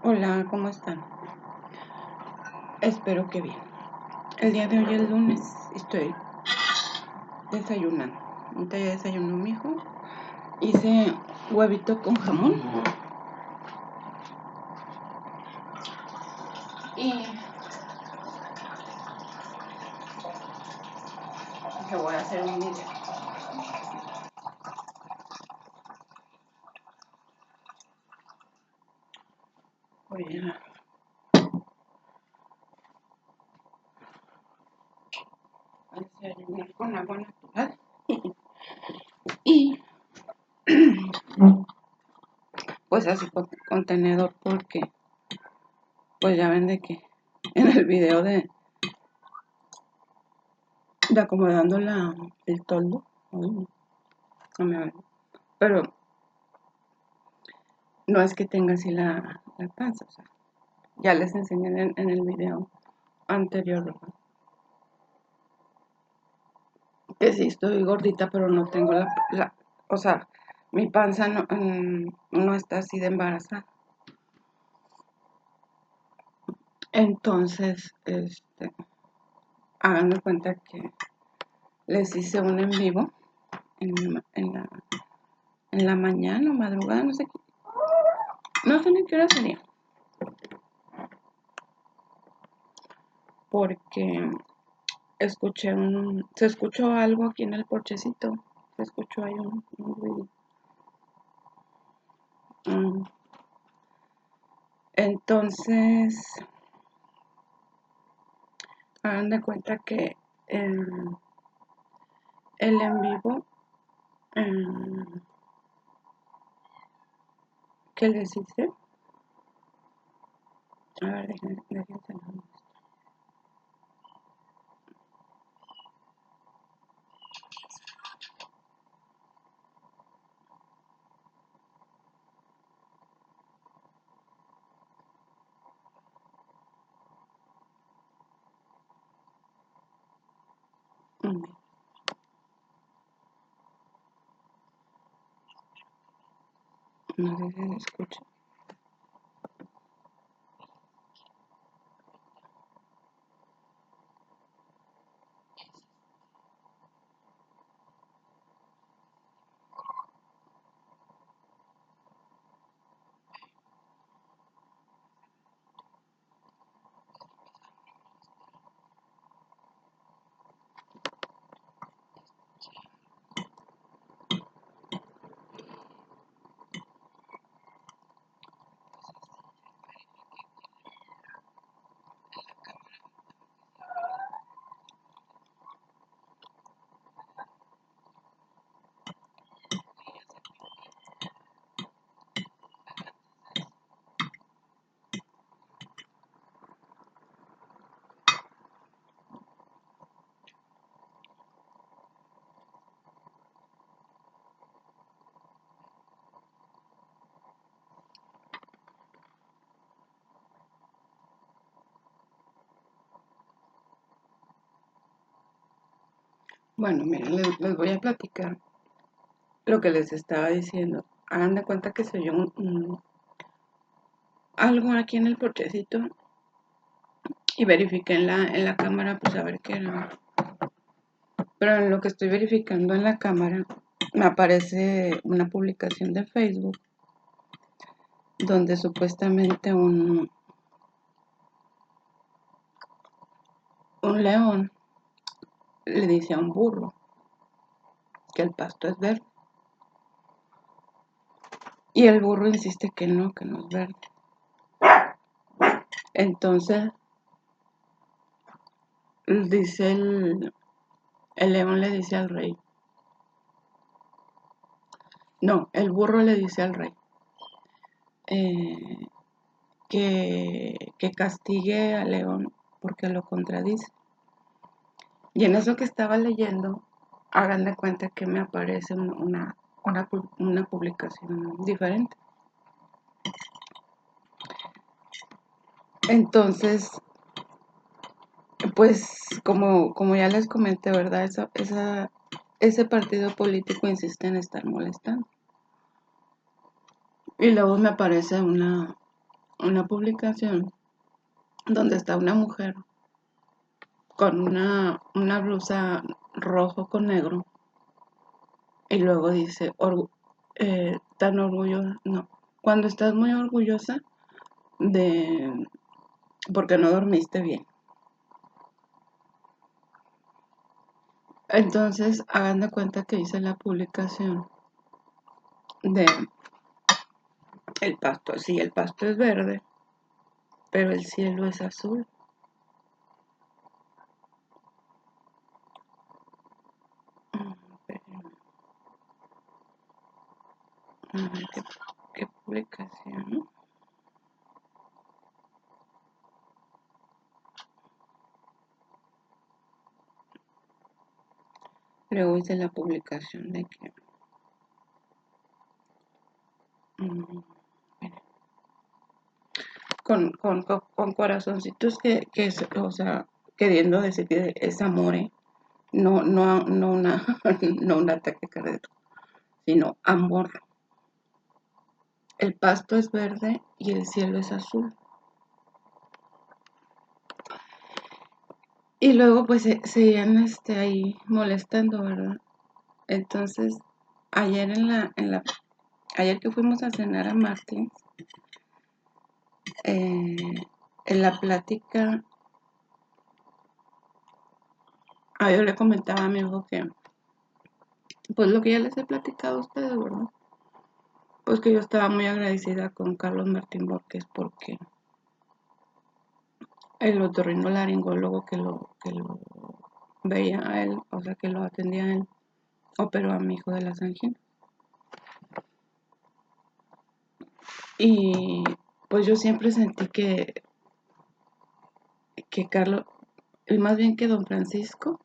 Hola, ¿cómo están? Espero que bien. El día de hoy es lunes, estoy desayunando. Ahorita ya desayunó mi hijo. Hice huevito con jamón. Y dije, voy a hacer un video. Voy a desayunar con agua natural. Y pues así con tenedor porque pues ya ven de que en el video de acomodando el toldo. Ay, no me ven. Pero no es que tenga así la panza, o sea, ya les enseñé en el video anterior, ¿verdad? Que sí estoy gordita, pero no tengo o sea, mi panza no está así de embarazada. Entonces, hagan de cuenta que les hice un en vivo en la mañana o madrugada, no sé ni qué hora sería. Porque se escuchó algo aquí en el porchecito, se escuchó ahí un ruido. Entonces, hagan de cuenta que el en vivo que les hice, a ver, déjense. No sé si se escucha. Bueno, miren, les voy a platicar lo que les estaba diciendo. Hagan de cuenta que se oyó algo aquí en el porchecito y verifiqué en la cámara, pues a ver qué era. Pero en lo que estoy verificando en la cámara, me aparece una publicación de Facebook donde supuestamente un león le dice a un burro que el pasto es verde. Y el burro insiste que no es verde. Entonces, dice el león le dice al rey. No, el burro le dice al rey que castigue al león porque lo contradice. Y en eso que estaba leyendo, hagan de cuenta que me aparece una publicación diferente. Entonces, pues como ya les comenté, ¿verdad? Ese partido político insiste en estar molestando. Y luego me aparece una una publicación donde está una mujer con una blusa rojo con negro y luego dice, tan orgullosa, no, cuando estás muy orgullosa de, porque no dormiste bien. Entonces, hagan de cuenta que hice la publicación de el pasto. Sí, el pasto es verde, pero el cielo es azul. A ver, ¿qué publicación? Luego hice la publicación de que... con corazoncitos que es, o sea, queriendo decir que es amor, ¿eh? No una, no un ataque cardíaco, sino amor. El pasto es verde y el cielo es azul. Y luego pues seguían ahí molestando, ¿verdad? Entonces, ayer ayer que fuimos a cenar a Martín, en la plática, yo le comentaba a mi hijo que, pues lo que ya les he platicado a ustedes, ¿verdad? Pues que yo estaba muy agradecida con Carlos Martín Borges porque el otorrinolaringólogo que lo veía a él, o sea, que lo atendía a él, operó a mi hijo de las anginas. Y pues yo siempre sentí que Carlos, y más bien que don Francisco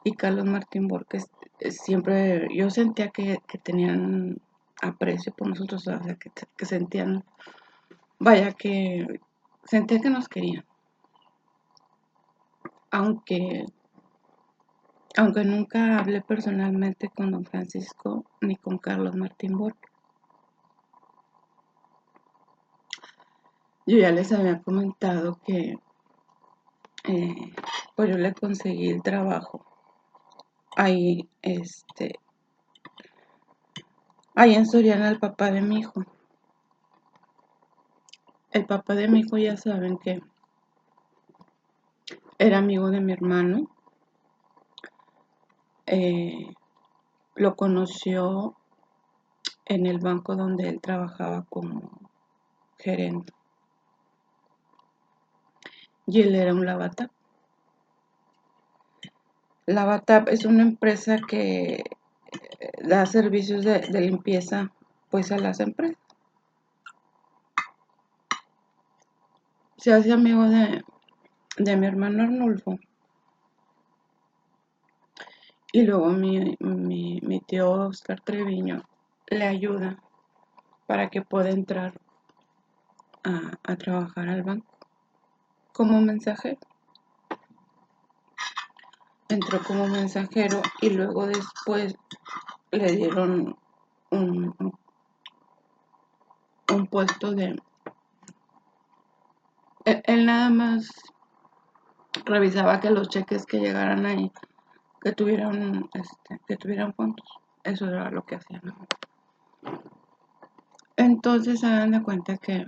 y Carlos Martín Borges, siempre yo sentía que tenían aprecio por nosotros, o sea, que sentían, vaya, que sentía que nos querían, aunque nunca hablé personalmente con don Francisco ni con Carlos Martín Borges. Yo ya les había comentado que pues yo le conseguí el trabajo ahí, ahí en Soriana al papá de mi hijo. El papá de mi hijo ya saben que era amigo de mi hermano. Lo conoció en el banco donde él trabajaba como gerente. Y él era un Lavatap. Lavatap es una empresa que da servicios de limpieza pues a las empresas. Se hace amigo de mi hermano Arnulfo. Y luego mi tío Oscar Treviño le ayuda para que pueda entrar a trabajar al banco como mensajero. Entró como mensajero y luego después le dieron un puesto de... Él nada más revisaba que los cheques que llegaran ahí, que tuvieran fondos. Eso era lo que hacían, ¿no? Entonces hagan de cuenta que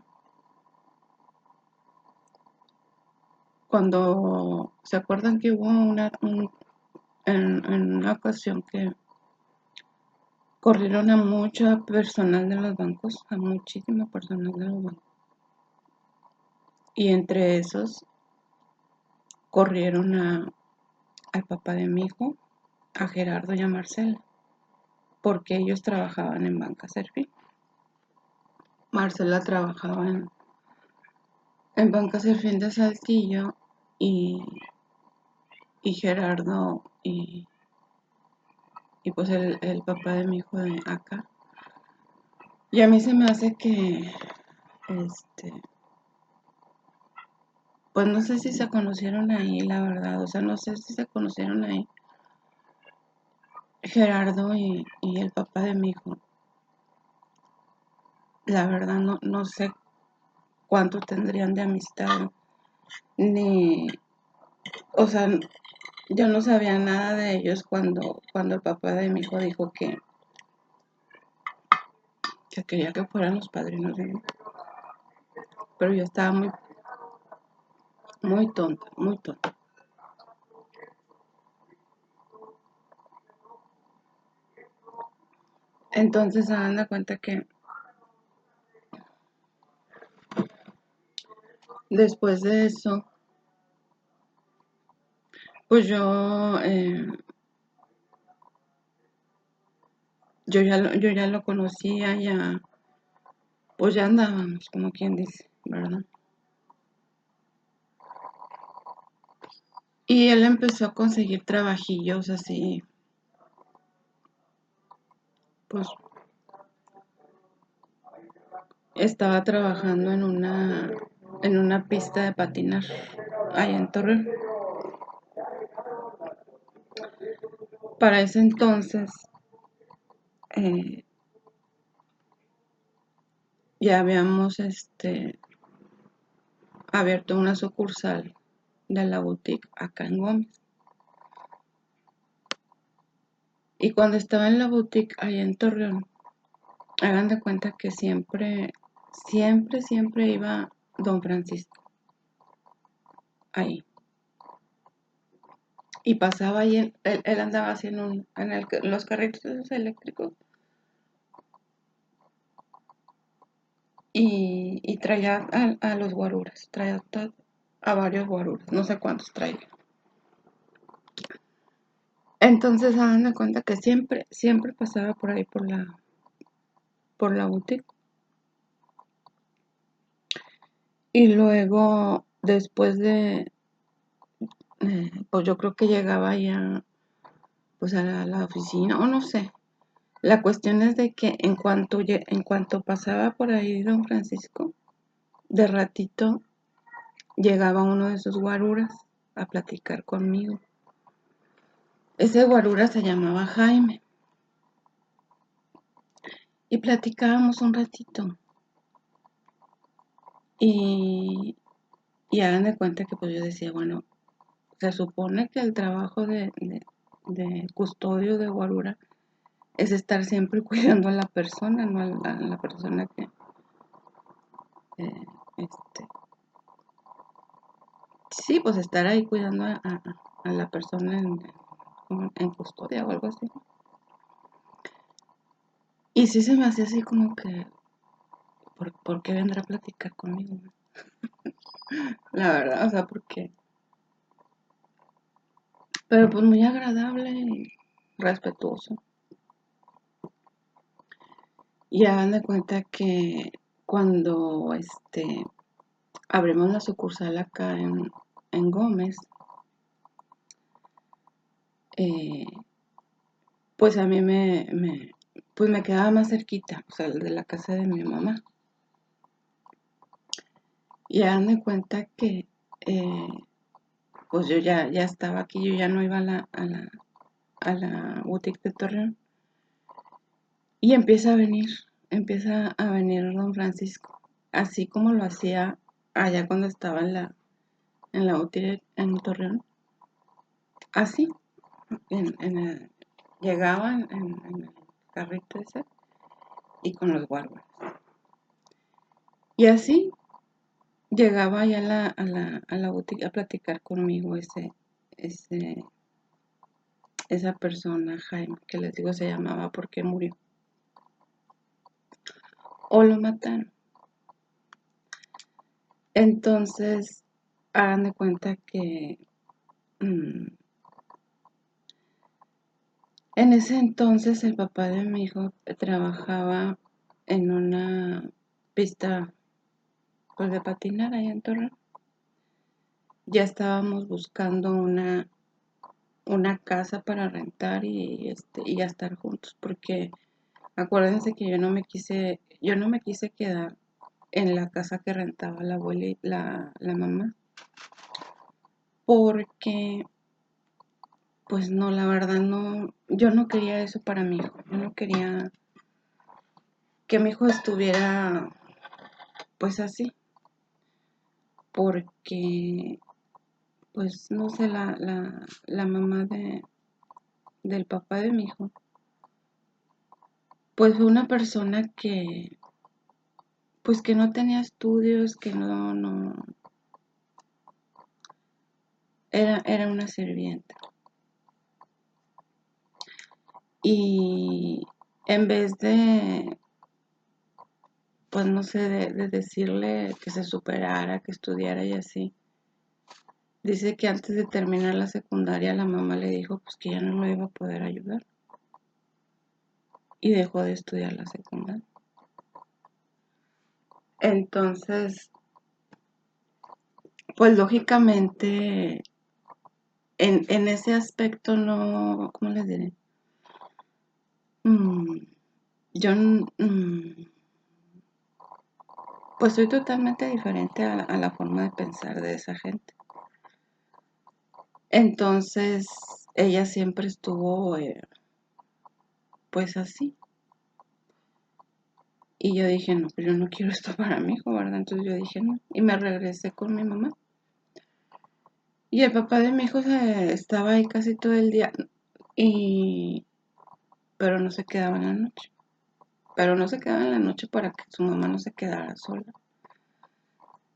cuando se acuerdan que hubo en una ocasión que corrieron a mucho personal de los bancos, a muchísimo personal de los bancos. Y entre esos corrieron al papá de mi hijo, a Gerardo y a Marcela, porque ellos trabajaban en Banca Serfín. Marcela trabajaba en Banca Serfín de Saltillo y Gerardo y pues el papá de mi hijo de acá. Y a mí se me hace que, pues no sé si se conocieron ahí, la verdad, o sea, no sé si se conocieron ahí Gerardo y el papá de mi hijo. La verdad no sé cuánto tendrían de amistad, ni, o sea, yo no sabía nada de ellos cuando el papá de mi hijo dijo que quería que fueran los padrinos de mí. Pero yo estaba muy tonta, muy tonta. Entonces se dan cuenta que después de eso, pues yo ya lo conocía, ya, pues ya andábamos, como quien dice, ¿verdad? Y él empezó a conseguir trabajillos así, pues estaba trabajando en una pista de patinar allá en Torreón. Para ese entonces eh, ya habíamos abierto una sucursal de la boutique acá en Gómez. Y cuando estaba en la boutique allá en Torreón, hagan de cuenta que siempre iba don Francisco ahí. Y pasaba ahí, él andaba haciendo los carritos esos eléctricos y traía a los guaruras, traía a varios guaruras, no sé cuántos traía. Entonces hagan de cuenta que siempre pasaba por ahí por la boutique. Y luego, después pues yo creo que llegaba ya pues a la oficina, o no sé. La cuestión es de que en cuanto pasaba por ahí don Francisco, de ratito llegaba uno de sus guaruras a platicar conmigo. Ese guarura se llamaba Jaime. Y platicábamos un ratito. Y hagan de cuenta que pues yo decía, bueno, se supone que el trabajo de custodio de guarura es estar siempre cuidando a la persona, no a la persona que este, sí, pues estar ahí cuidando a la persona en custodia o algo así. Y sí se me hacía así como que, ¿por qué vendrá a platicar conmigo? La verdad, o sea, porque, pero pues muy agradable y respetuoso. Y hagan de cuenta que cuando abrimos la sucursal acá en Gómez, eh, pues a mí pues me quedaba más cerquita, o sea, de la casa de mi mamá. Y hagan de cuenta que pues yo ya estaba aquí, yo ya no iba a la boutique de Torreón. Y empieza a venir don Francisco, así como lo hacía allá cuando estaba en la boutique en Torreón. Así, llegaba en el carrito ese y con los guardias. Y así llegaba ya a la boutique a platicar conmigo esa persona, Jaime, que les digo se llamaba porque murió. O lo mataron. Entonces, hagan de cuenta que en ese entonces el papá de mi hijo trabajaba en una pista pues, de patinar allá en Torreón. Ya estábamos buscando una casa para rentar y ya estar juntos, porque acuérdense que yo no me quise quedar en la casa que rentaba la abuela y la mamá, porque pues no, la verdad no, yo no quería eso para mi hijo, yo no quería que mi hijo estuviera pues así. porque, pues, no sé, la mamá del papá de mi hijo, pues fue una persona que, pues que no tenía estudios, que no, era una sirvienta. Y en vez de, pues no sé, de decirle que se superara, que estudiara y así, dice que antes de terminar la secundaria la mamá le dijo pues que ya no lo iba a poder ayudar y dejó de estudiar la secundaria. Entonces, pues lógicamente en ese aspecto no, ¿cómo les diré? Yo pues soy totalmente diferente a la forma de pensar de esa gente. Entonces, ella siempre estuvo pues así. Y yo dije, no, pues yo no quiero esto para mi hijo, ¿verdad? Entonces yo dije, no. Y me regresé con mi mamá. Y el papá de mi hijo estaba ahí casi todo el día. Pero no se quedaba en la noche. Pero no se quedaba en la noche para que su mamá no se quedara sola.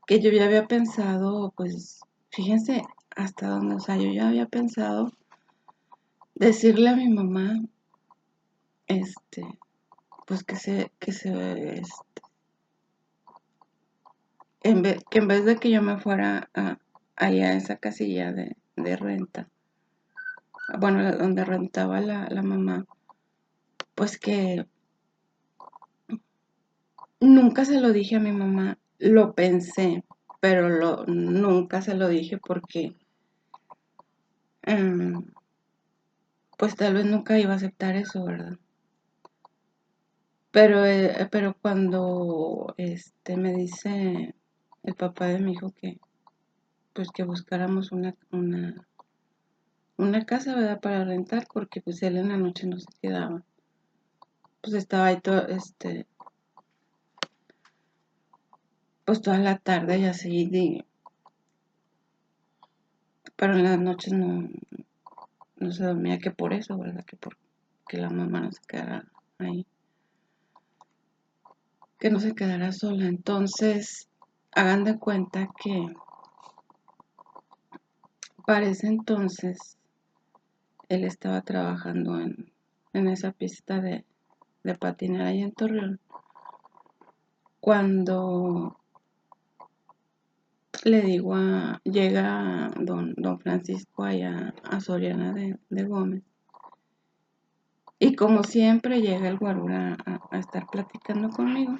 Que yo ya había pensado, pues, fíjense hasta dónde, o sea, yo ya había pensado decirle a mi mamá, pues que en vez de que yo me fuera allá a esa casilla de renta, bueno, donde rentaba la mamá, pues que nunca se lo dije a mi mamá, lo pensé, pero nunca se lo dije porque pues tal vez nunca iba a aceptar eso, ¿verdad? Pero cuando me dice el papá de mi hijo que pues que buscáramos una casa, ¿verdad? Para rentar, porque pues él en la noche no se quedaba. Pues estaba ahí todo, pues toda la tarde y así, pero en las noches no se dormía, que por eso, ¿verdad? Que la mamá no se quedara ahí, que no se quedara sola. Entonces, hagan de cuenta que para ese entonces él estaba trabajando en esa pista de patinar ahí en Torreón. Cuando le digo llega don Francisco allá a Soriana de Gómez. Y como siempre llega el guarura a estar platicando conmigo.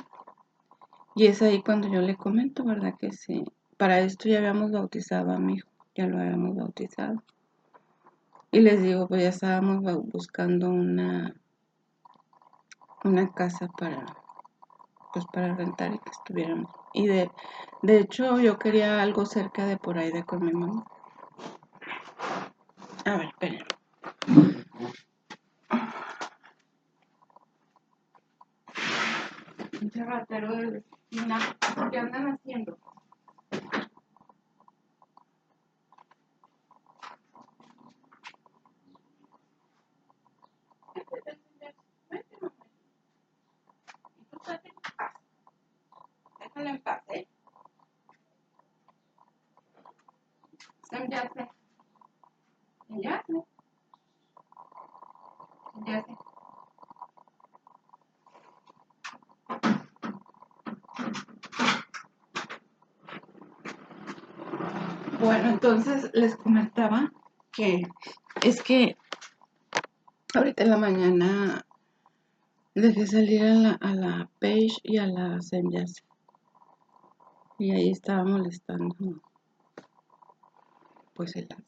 Y es ahí cuando yo le comento, ¿verdad? Que sí. Para esto ya habíamos bautizado a mi hijo, ya lo habíamos bautizado. Y les digo, pues ya estábamos buscando una casa pues para rentar y que estuviéramos. Y de hecho yo quería algo cerca de por ahí de con mi mamá. A ver, esperen. Un cerratero de la esquina. ¿Qué andan haciendo? Déjalo en paz, ¿eh? Ya sé. Ya sé. Ya sé. Bueno, entonces les comentaba que es que ahorita en la mañana dejé salir a la Page y a la Semyas. Y ahí estaba molestando pues el asco.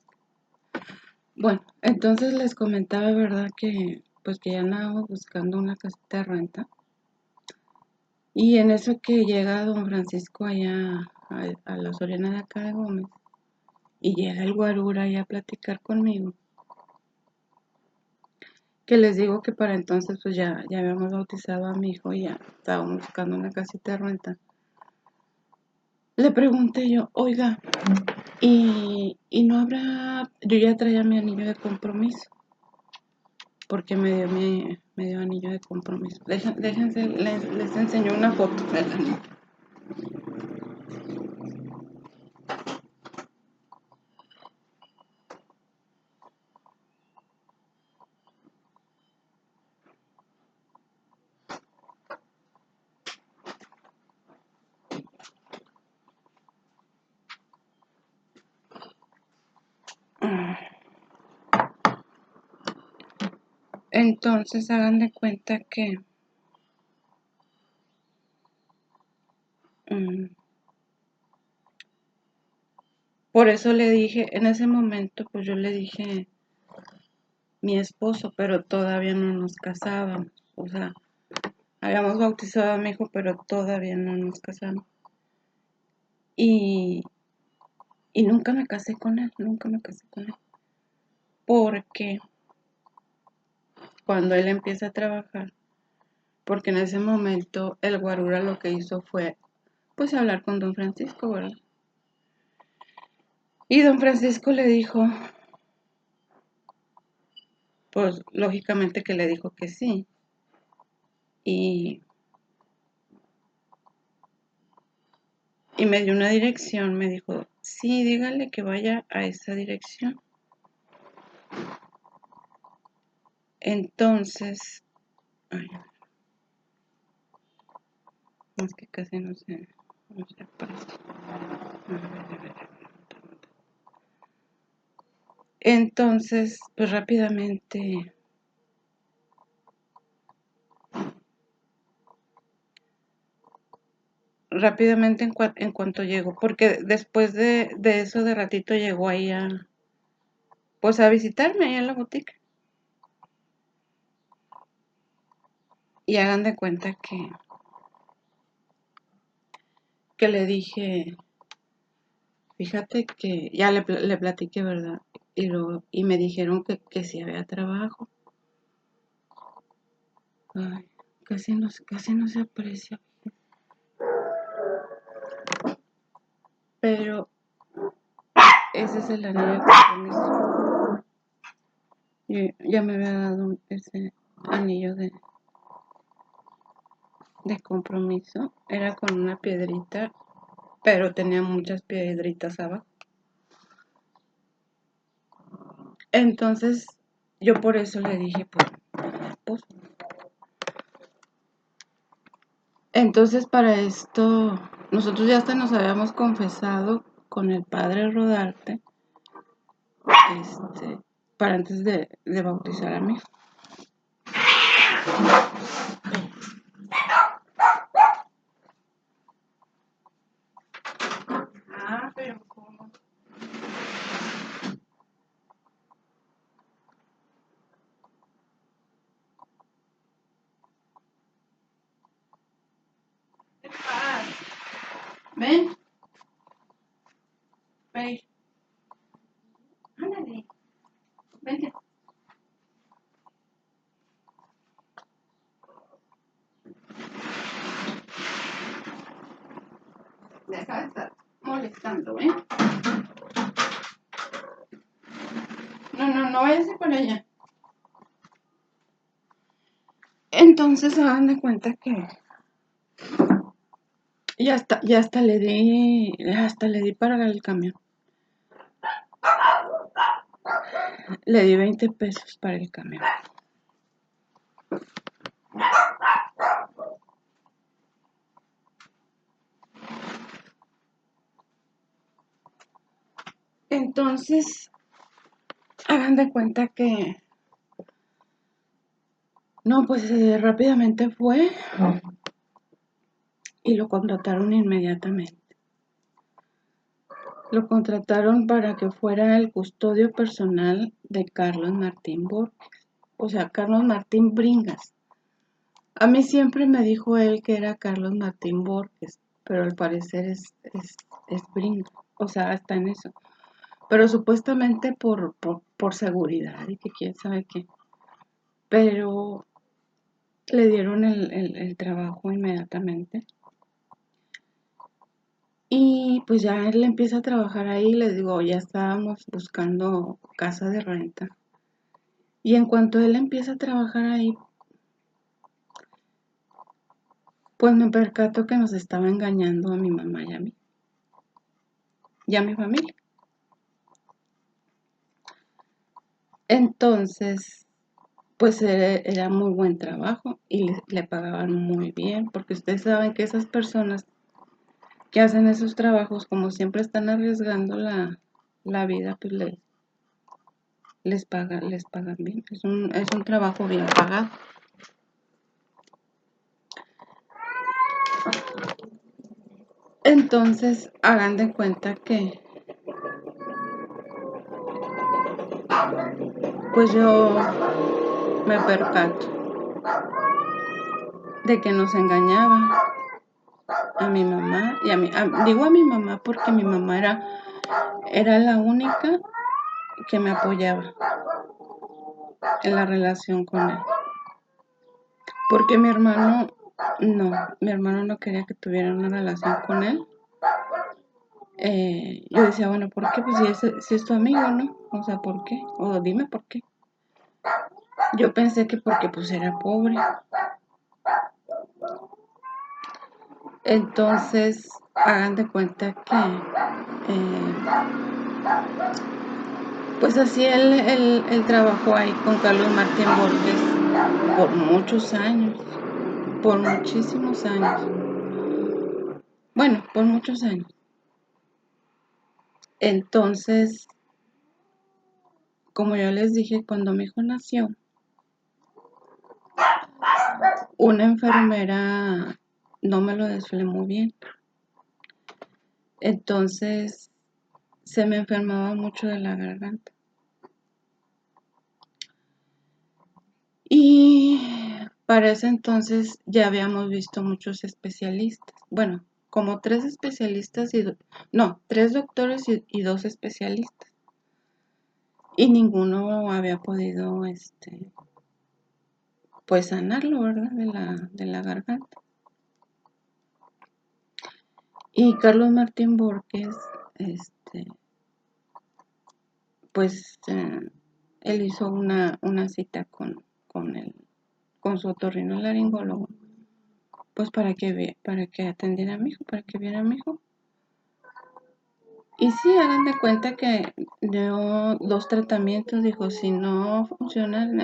Bueno, entonces les comentaba, ¿verdad? Que pues que ya andábamos buscando una casita de renta. Y en eso que llega don Francisco allá a la Soriana de acá de Gómez. Y llega el guarura allá a platicar conmigo. Que les digo que para entonces pues ya habíamos bautizado a mi hijo y ya estábamos buscando una casita de renta. Le pregunté yo, oiga, y no habrá, yo ya traía mi anillo de compromiso, porque me dio anillo de compromiso. Déjense, les enseño una foto del anillo. Entonces hagan de cuenta que por eso le dije, en ese momento pues yo le dije mi esposo, pero todavía no nos casábamos. O sea, habíamos bautizado a mi hijo, pero todavía no nos casamos. Y nunca me casé con él, nunca me casé con él. Porque cuando él empieza a trabajar, porque en ese momento el guarura lo que hizo fue pues hablar con don Francisco, ¿verdad? Y don Francisco le dijo, pues lógicamente que le dijo que sí. Y me dio una dirección, me dijo, sí, dígale que vaya a esa dirección. Entonces, ay, es que casi no se aparece. Entonces, pues rápidamente en cuanto llegó, porque después de eso de ratito llegó ahí pues a visitarme ahí en la botica. Y hagan de cuenta que le dije, fíjate que ya le platiqué, ¿verdad? Y me dijeron que sí había trabajo. Ay, casi no se aprecia. Pero ese es el anillo de compromiso. Ya me había dado ese anillo de compromiso. Era con una piedrita, pero tenía muchas piedritas abajo. Entonces, yo por eso le dije, pues. Entonces, para esto, nosotros ya hasta nos habíamos confesado con el padre Rodarte, para antes de bautizar a mi hijo. Ah, pero ¿cómo? Ven. Ven. Ándale. Vente. Deja de estar molestando, ¿eh? No vayas con ella. Entonces se dan de cuenta que ya hasta le di para el camión. Le di 20 pesos para el camión. Entonces, hagan de cuenta que no, pues rápidamente fue y lo contrataron inmediatamente. Lo contrataron para que fuera el custodio personal de Carlos Martín Borges. O sea, Carlos Martín Bringas. A mí siempre me dijo él que era Carlos Martín Borges, pero al parecer es Bringas. O sea, está en eso. Pero supuestamente por seguridad y que quién sabe qué. Pero le dieron el trabajo inmediatamente. Y pues ya él empieza a trabajar ahí, les digo, ya estábamos buscando casa de renta. Y en cuanto él empieza a trabajar ahí, pues me percato que nos estaba engañando a mi mamá y a mí, y a mi familia. Entonces, pues era muy buen trabajo y le pagaban muy bien, porque ustedes saben que esas personas que hacen esos trabajos, como siempre están arriesgando la vida, pues les pagan bien. Es un trabajo bien pagado. Entonces, hagan de cuenta que, pues yo me percato de que nos engañaba a mi mamá y digo a mi mamá porque mi mamá era la única que me apoyaba en la relación con él. Porque mi hermano no quería que tuviera una relación con él. Yo decía, bueno, ¿por qué? Pues si es tu amigo, ¿no? O sea, ¿por qué? O dime por qué. Yo pensé que porque pues era pobre. Entonces, hagan de cuenta que, pues así él trabajó ahí con Carlos Martín Borges por muchos años, por muchísimos años. Bueno, por muchos años. Entonces, como yo les dije, cuando mi hijo nació, una enfermera no me lo desflemó bien. Entonces, se me enfermaba mucho de la garganta. Y para ese entonces ya habíamos visto muchos especialistas. Bueno, como 3 especialistas tres doctores y 2 especialistas. Y ninguno había podido, pues sanarlo, ¿verdad? De la garganta. Y Carlos Martín Borges, pues él hizo una cita con su otorrinolaringólogo, pues para que atendiera a mi hijo, para que viera a mi hijo. Y sí, hagan de cuenta que dio 2 tratamientos, dijo, si no funcionan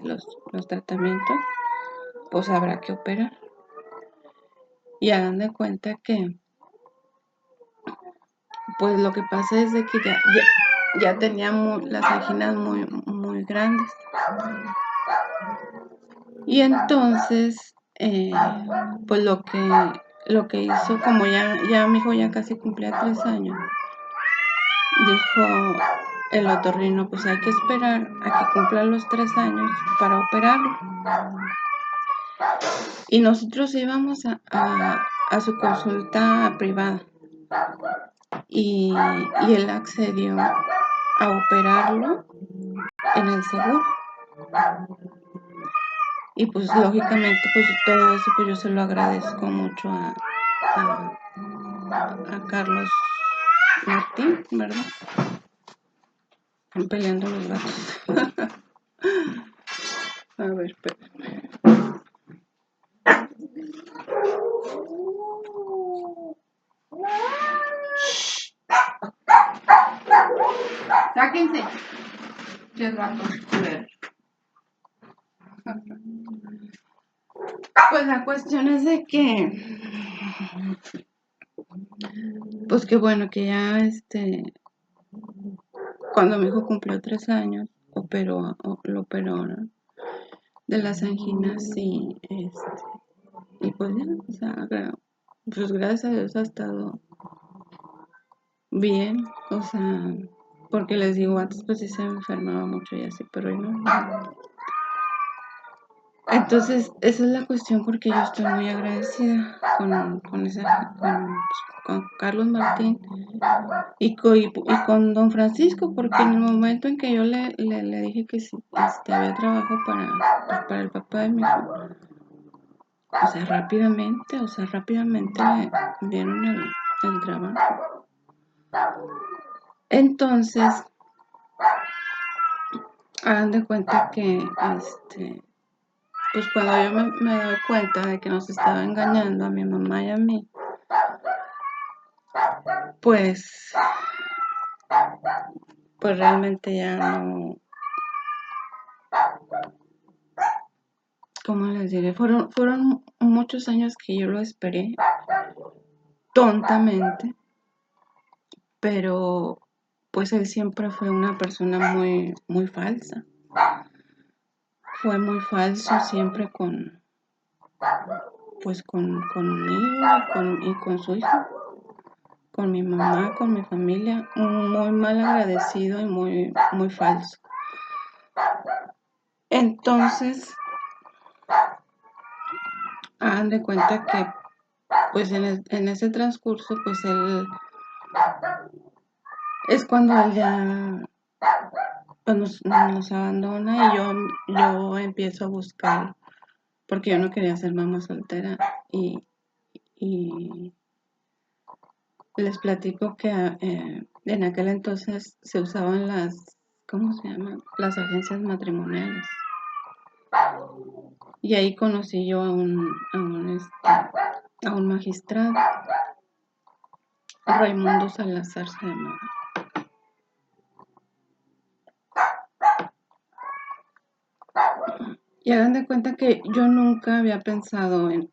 los tratamientos, pues habrá que operar. Y hagan de cuenta que, pues lo que pasa es de que ya tenía las anginas muy grandes. Y entonces, pues lo que hizo, como ya mi hijo ya casi cumplía 3 años, dijo el otorrino, pues hay que esperar a que cumpla los 3 años para operarlo. Y nosotros íbamos a su consulta privada y él accedió a operarlo en el seguro. Y pues lógicamente pues todo eso pues yo se lo agradezco mucho a Carlos Martín, ¿verdad? Están peleando los gatos. A ver, espérame. Sáquense. Los gatos. Pues la cuestión es de que, pues que bueno, que ya cuando mi hijo cumplió 3 años, lo operó, ¿no? De las anginas y pues ya, o sea, pues gracias a Dios ha estado bien, o sea, porque les digo, antes pues sí se enfermaba mucho y así, pero hoy no. Entonces, esa es la cuestión porque yo estoy muy agradecida con Carlos Martín y con don Francisco, porque en el momento en que yo le dije que si había trabajo para el papá de mi hijo, o sea, rápidamente le dieron el trabajo. Entonces, hagan de cuenta que pues cuando yo me doy cuenta de que nos estaba engañando a mi mamá y a mí, pues realmente ya no, ¿cómo les diré? Fueron muchos años que yo lo esperé tontamente, pero pues él siempre fue una persona muy, muy falsa. Fue muy falso siempre conmigo y con su hijo, con mi mamá, con mi familia, muy mal agradecido y muy, muy falso. Entonces, hagan de cuenta que pues en ese transcurso, pues él es cuando él ya pues, nos abandona y yo empiezo a buscar, porque yo no quería ser mamá soltera y les platico que en aquel entonces se usaban ¿cómo se llaman? Las agencias matrimoniales. Y ahí conocí yo a un magistrado, Raimundo Salazar se llamaba. Y hagan de cuenta que yo nunca había pensado en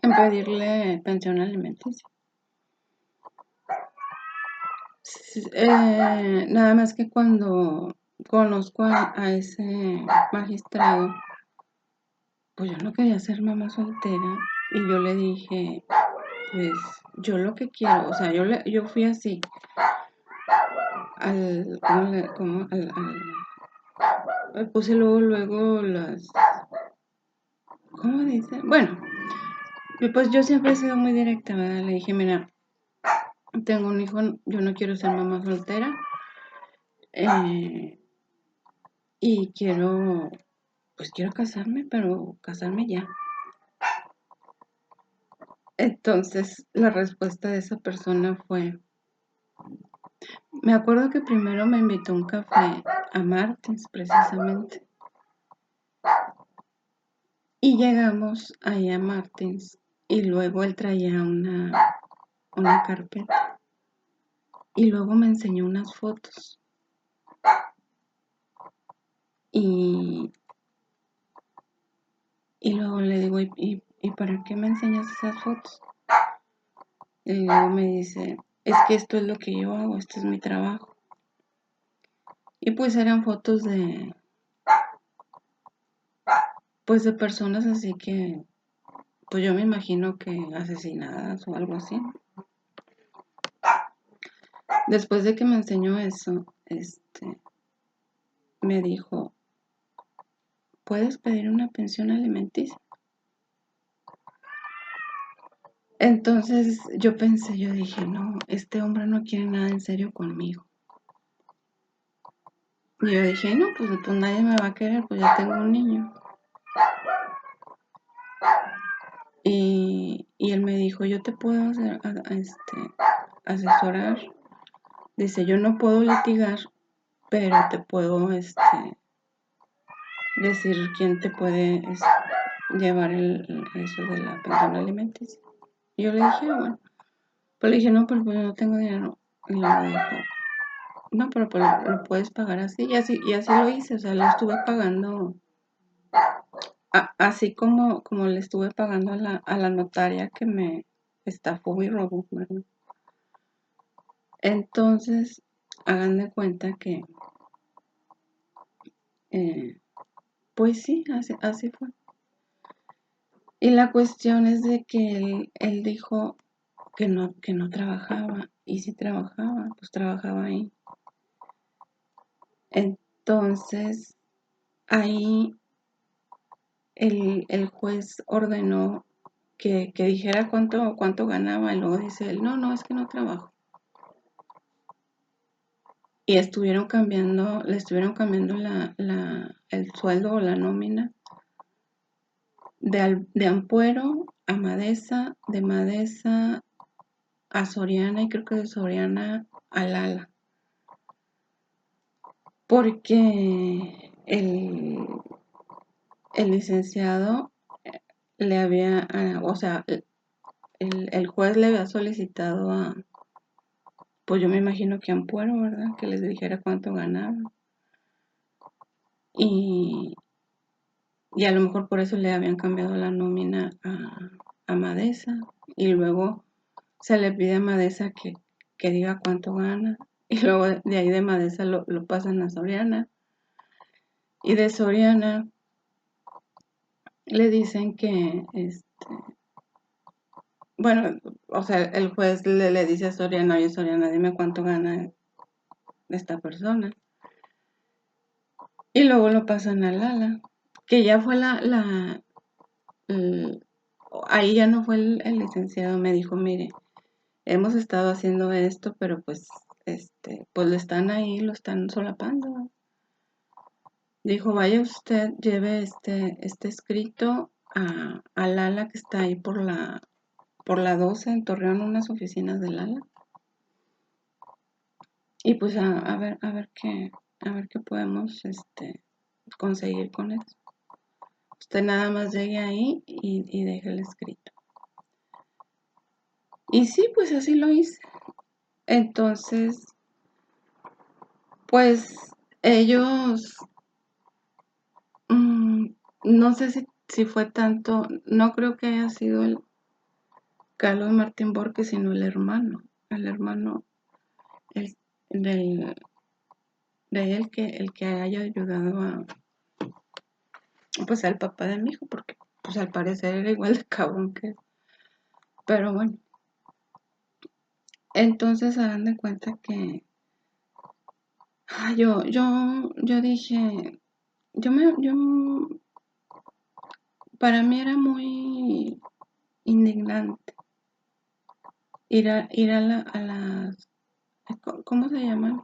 pedirle pensión alimenticia. Nada más que cuando conozco a ese magistrado, pues yo no quería ser mamá soltera y yo le dije, pues yo lo que quiero, o sea, yo fui así le puse luego ¿cómo dice? Bueno, pues yo siempre he sido muy directa, ¿verdad? Le dije, mira, tengo un hijo, yo no quiero ser mamá soltera y quiero casarme, pero casarme ya. Entonces la respuesta de esa persona fue, me acuerdo que primero me invitó a un café a Martins precisamente y llegamos ahí a Martins y luego él traía una carpeta y luego me enseñó unas fotos y luego le digo, ¿y para qué me enseñas esas fotos? Y luego me dice, es que esto es lo que yo hago, este es mi trabajo. Y pues eran fotos pues de personas así que, pues yo me imagino que asesinadas o algo así. Después de que me enseñó eso, me dijo, ¿puedes pedir una pensión alimenticia? Entonces yo dije, no, este hombre no quiere nada en serio conmigo. Y yo dije, no, pues nadie me va a querer, pues ya tengo un niño. Y él me dijo, yo te puedo asesorar. Dice, yo no puedo litigar, pero te puedo decir quién te puede llevar eso de la pensión alimenticia. Y yo le dije, bueno. Pero le dije, no, pero pues no tengo dinero. Y luego dijo, no, pero pues lo puedes pagar así. Y así lo hice, o sea, lo estuve pagando así como le estuve pagando a la notaria que me estafó y robó, ¿verdad? Entonces, hagan de cuenta que, pues sí, así fue. Y la cuestión es de que él dijo que no trabajaba. Y si trabajaba, pues trabajaba ahí. Entonces, ahí el juez ordenó que dijera cuánto ganaba y luego dice él, no, es que no trabajo. Y le estuvieron cambiando el sueldo o la nómina de Ampuero a Madesa, de Madesa a Soriana y creo que de Soriana a Lala, porque el licenciado le había, o sea, el juez le había solicitado pues yo me imagino que a Ampuero, ¿verdad? Que les dijera cuánto ganaba. Y, y a lo mejor por eso le habían cambiado la nómina a Madesa. Y luego se le pide a Madesa que diga cuánto gana. Y luego de ahí de Madesa lo pasan a Soriana. Y de Soriana le dicen que, bueno, o sea, el juez le dice a Soriana, oye Soriana, dime cuánto gana esta persona. Y luego lo pasan a Lala, que ya fue ahí ya no fue el licenciado, me dijo, mire, hemos estado haciendo esto, pero pues lo están ahí, lo están solapando. Dijo, vaya usted, lleve este escrito a Lala, que está ahí por la 12 en Torreón, unas oficinas de Lala. Y pues a ver qué podemos conseguir con eso. Usted nada más llegue ahí y deje el escrito. Y sí, pues así lo hice. Entonces, pues ellos, no sé si fue tanto, no creo que haya sido el Carlos Martín Borges, sino el hermano el, del, de él, el que haya ayudado pues al papá de mi hijo, porque pues al parecer era igual de cabrón que él. Pero bueno, entonces hagan de cuenta que yo dije, para mí era muy indignante ir a las, ¿cómo se llaman?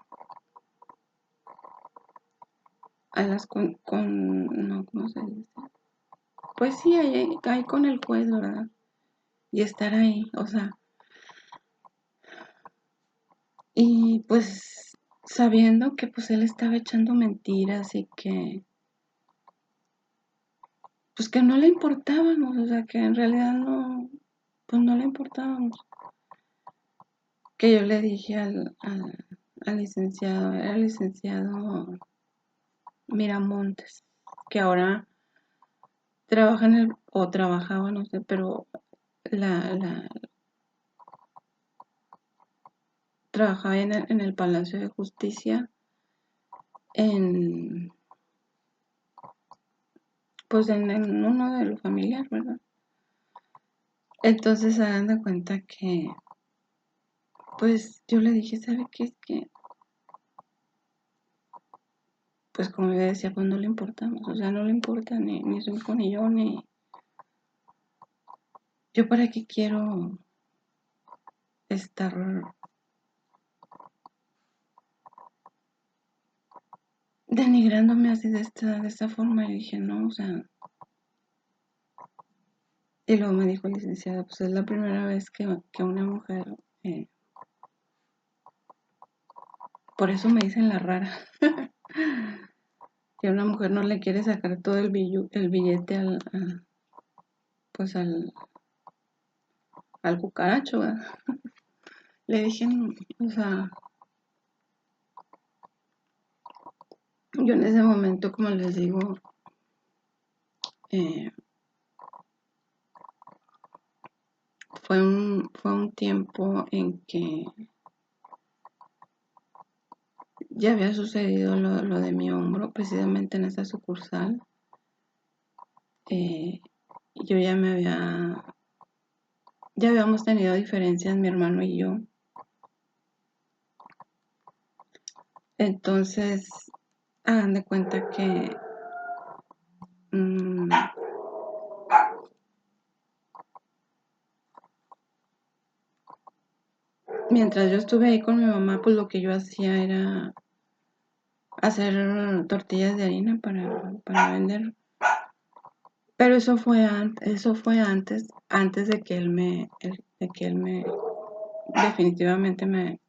A las no, ¿cómo se dice? Pues sí, ahí con el juez, ¿verdad? Y estar ahí, o sea, y pues sabiendo que pues él estaba echando mentiras y que pues que no le importábamos, o sea, que en realidad no, pues no le importábamos. Que yo le dije al licenciado, era el licenciado Miramontes, que ahora trabaja o trabajaba, no sé, pero trabajaba en el Palacio de Justicia, en, pues en uno de los familiares, ¿verdad? Entonces se dan de cuenta que, pues yo le dije, ¿sabe qué? Es que, pues como yo decía, pues no le importamos, o sea, no le importa ni su hijo ni yo, ni yo para qué quiero estar denigrándome así de esta forma. Y dije, no, o sea, y luego me dijo el licenciado, pues es la primera vez que una mujer, por eso me dicen la rara, que una mujer no le quiere sacar todo el billete pues al cucaracho, ¿verdad? Le dije, no, o sea, yo en ese momento, como les digo, eh, fue un tiempo en que ya había sucedido lo de mi hombro, precisamente en esa sucursal. Yo ya habíamos tenido diferencias mi hermano y yo. Entonces, hagan de cuenta que mmm, mientras yo estuve ahí con mi mamá, pues lo que yo hacía era hacer tortillas de harina para vender. Pero eso fue antes de que él me definitivamente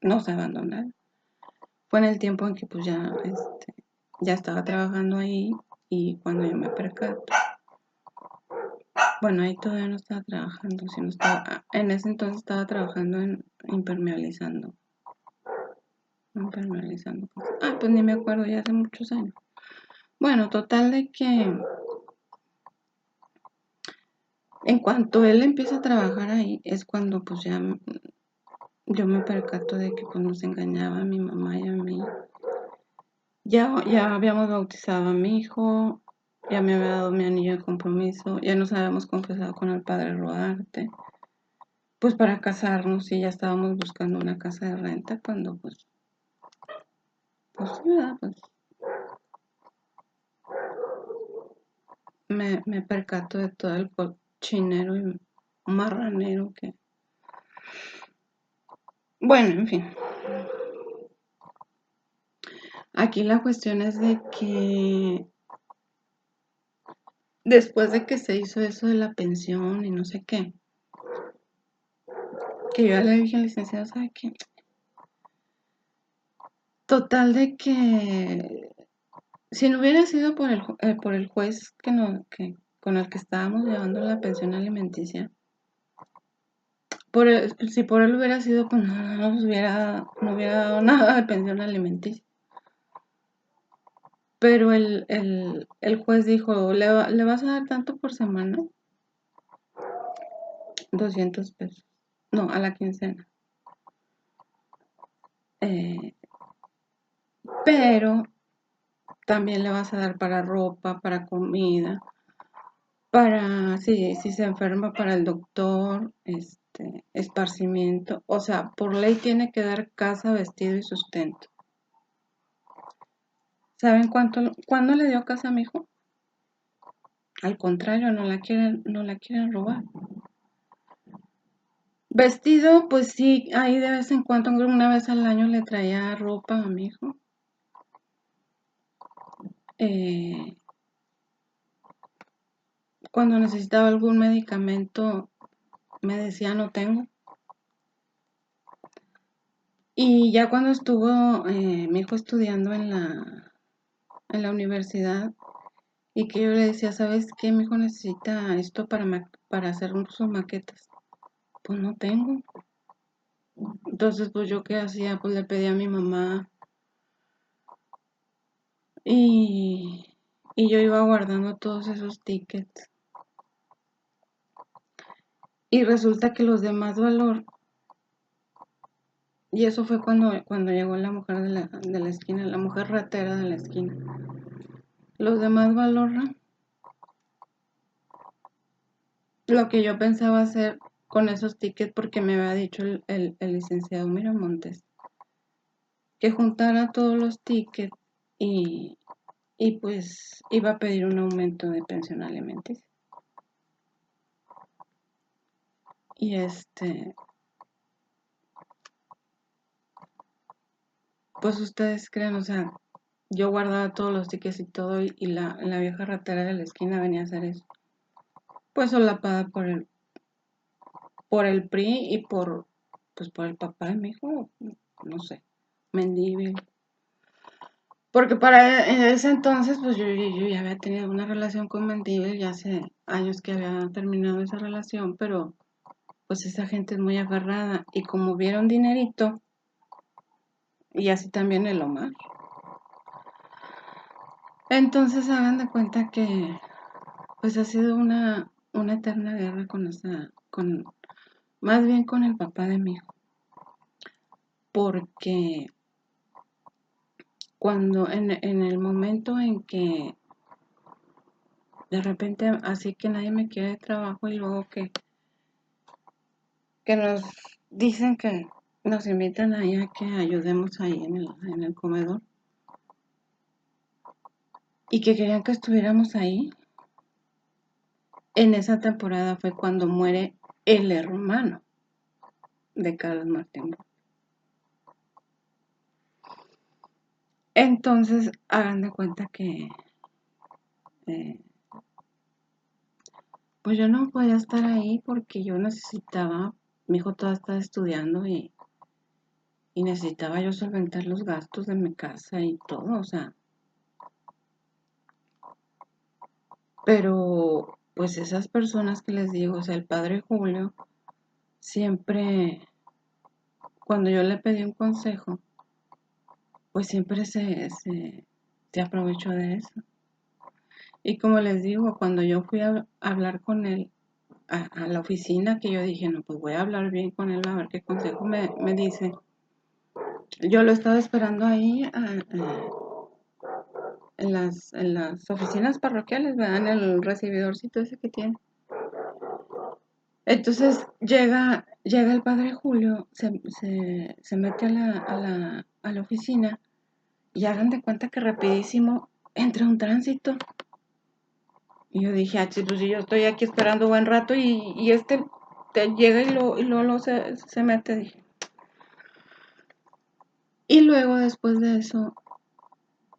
nos abandonaron. Fue en el tiempo en que pues ya estaba trabajando ahí y cuando yo me percato, bueno, ahí todavía no estaba trabajando, sino en ese entonces estaba trabajando en impermeabilizando. Pues ni me acuerdo, ya hace muchos años. Bueno, total de que en cuanto él empieza a trabajar ahí, es cuando pues ya yo me percato de que pues nos engañaba a mi mamá y a mí. Ya habíamos bautizado a mi hijo, ya me había dado mi anillo de compromiso, ya nos habíamos confesado con el padre Rodarte, pues para casarnos y ya estábamos buscando una casa de renta cuando pues me percato de todo el cochinero y marranero que... Bueno, en fin. Aquí la cuestión es de que después de que se hizo eso de la pensión y no sé qué, que yo ya le dije al licenciado, ¿sabe qué? Total de que si no hubiera sido por el juez con el que estábamos llevando la pensión alimenticia, si por él hubiera sido, pues no hubiera dado nada de pensión alimenticia. Pero el juez dijo, ¿le vas a dar tanto por semana? 200 pesos. No, a la quincena. Pero también le vas a dar para ropa, para comida, para, si se enferma, para el doctor, esparcimiento. O sea, por ley tiene que dar casa, vestido y sustento. ¿Saben cuándo le dio casa a mi hijo? Al contrario, no la quieren robar. Vestido, pues sí, ahí de vez en cuando, una vez al año le traía ropa a mi hijo. Cuando necesitaba algún medicamento, me decía no tengo. Y ya cuando estuvo mi hijo estudiando en la universidad y que yo le decía, ¿sabes qué? Mi hijo necesita esto para hacer sus maquetas. Pues no tengo. Entonces, pues yo qué hacía, pues le pedí a mi mamá y yo iba guardando todos esos tickets. Y resulta que los de más valor, y eso fue cuando llegó la mujer de la esquina, la mujer ratera de la esquina. Los de más valor, lo que yo pensaba hacer con esos tickets, porque me había dicho el licenciado Miramontes, que juntara todos los tickets y pues iba a pedir un aumento de pensión alimenticia. Y pues ustedes creen, o sea, yo guardaba todos los tickets y todo, y la vieja ratera de la esquina venía a hacer eso. Pues solapada por el PRI y pues por el papá de mi hijo, no sé, Mendívil. Porque para ese entonces, pues yo ya había tenido una relación con Mendívil, ya hace años que había terminado esa relación, pero pues esa gente es muy agarrada, y como vieron dinerito, y así también el Omar. Entonces hagan de cuenta que pues ha sido una eterna guerra más bien con el papá de mi hijo. Porque cuando en el momento en que de repente así que nadie me quiere trabajo, y luego que nos dicen que nos invitan ahí a que ayudemos ahí en el comedor, y que querían que estuviéramos ahí, en esa temporada fue cuando muere el hermano de Carlos Martín. Entonces hagan de cuenta que pues yo no podía estar ahí porque yo necesitaba mi hijo todavía estaba estudiando y necesitaba yo solventar los gastos de mi casa y todo, o sea, pero pues esas personas que les digo, o sea, el padre Julio, siempre, cuando yo le pedí un consejo, pues siempre se aprovechó de eso. Y como les digo, cuando yo fui a hablar con él a la oficina, que yo dije, no, pues voy a hablar bien con él a ver qué consejo me dice. Yo lo estaba esperando ahí en las oficinas parroquiales, ¿verdad? En el recibidorcito ese que tiene. Entonces llega el padre Julio, se mete a la oficina y hagan de cuenta que rapidísimo entra un tránsito. Y yo dije, ah, pues si yo estoy aquí esperando buen rato y este te llega y luego se mete, dije. Y luego después de eso,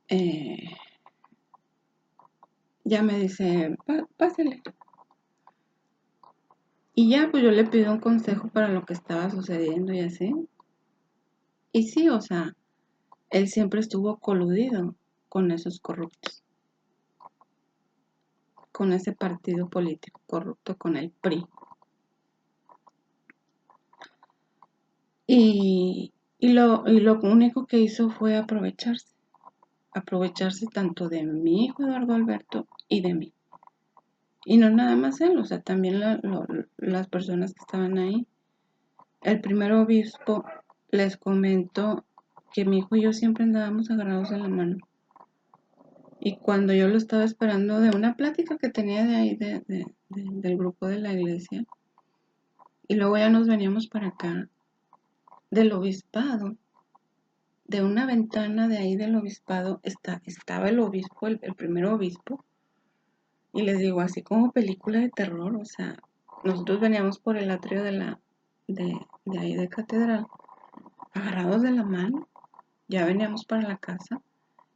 eh, ya me dice, pásale. Y ya, pues yo le pido un consejo para lo que estaba sucediendo y así. Y sí, o sea, él siempre estuvo coludido con esos corruptos, con ese partido político corrupto, con el PRI. Y lo único que hizo fue aprovecharse tanto de mi hijo Eduardo Alberto y de mí. Y no nada más él, o sea, también las personas que estaban ahí. El primer obispo les comentó que mi hijo y yo siempre andábamos agarrados de la mano. Y cuando yo lo estaba esperando de una plática que tenía de ahí, del grupo de la iglesia, y luego ya nos veníamos para acá, del obispado, de una ventana de ahí del obispado, estaba el obispo, el primer obispo, y les digo, así como película de terror, o sea, nosotros veníamos por el atrio de ahí de catedral, agarrados de la mano, ya veníamos para la casa,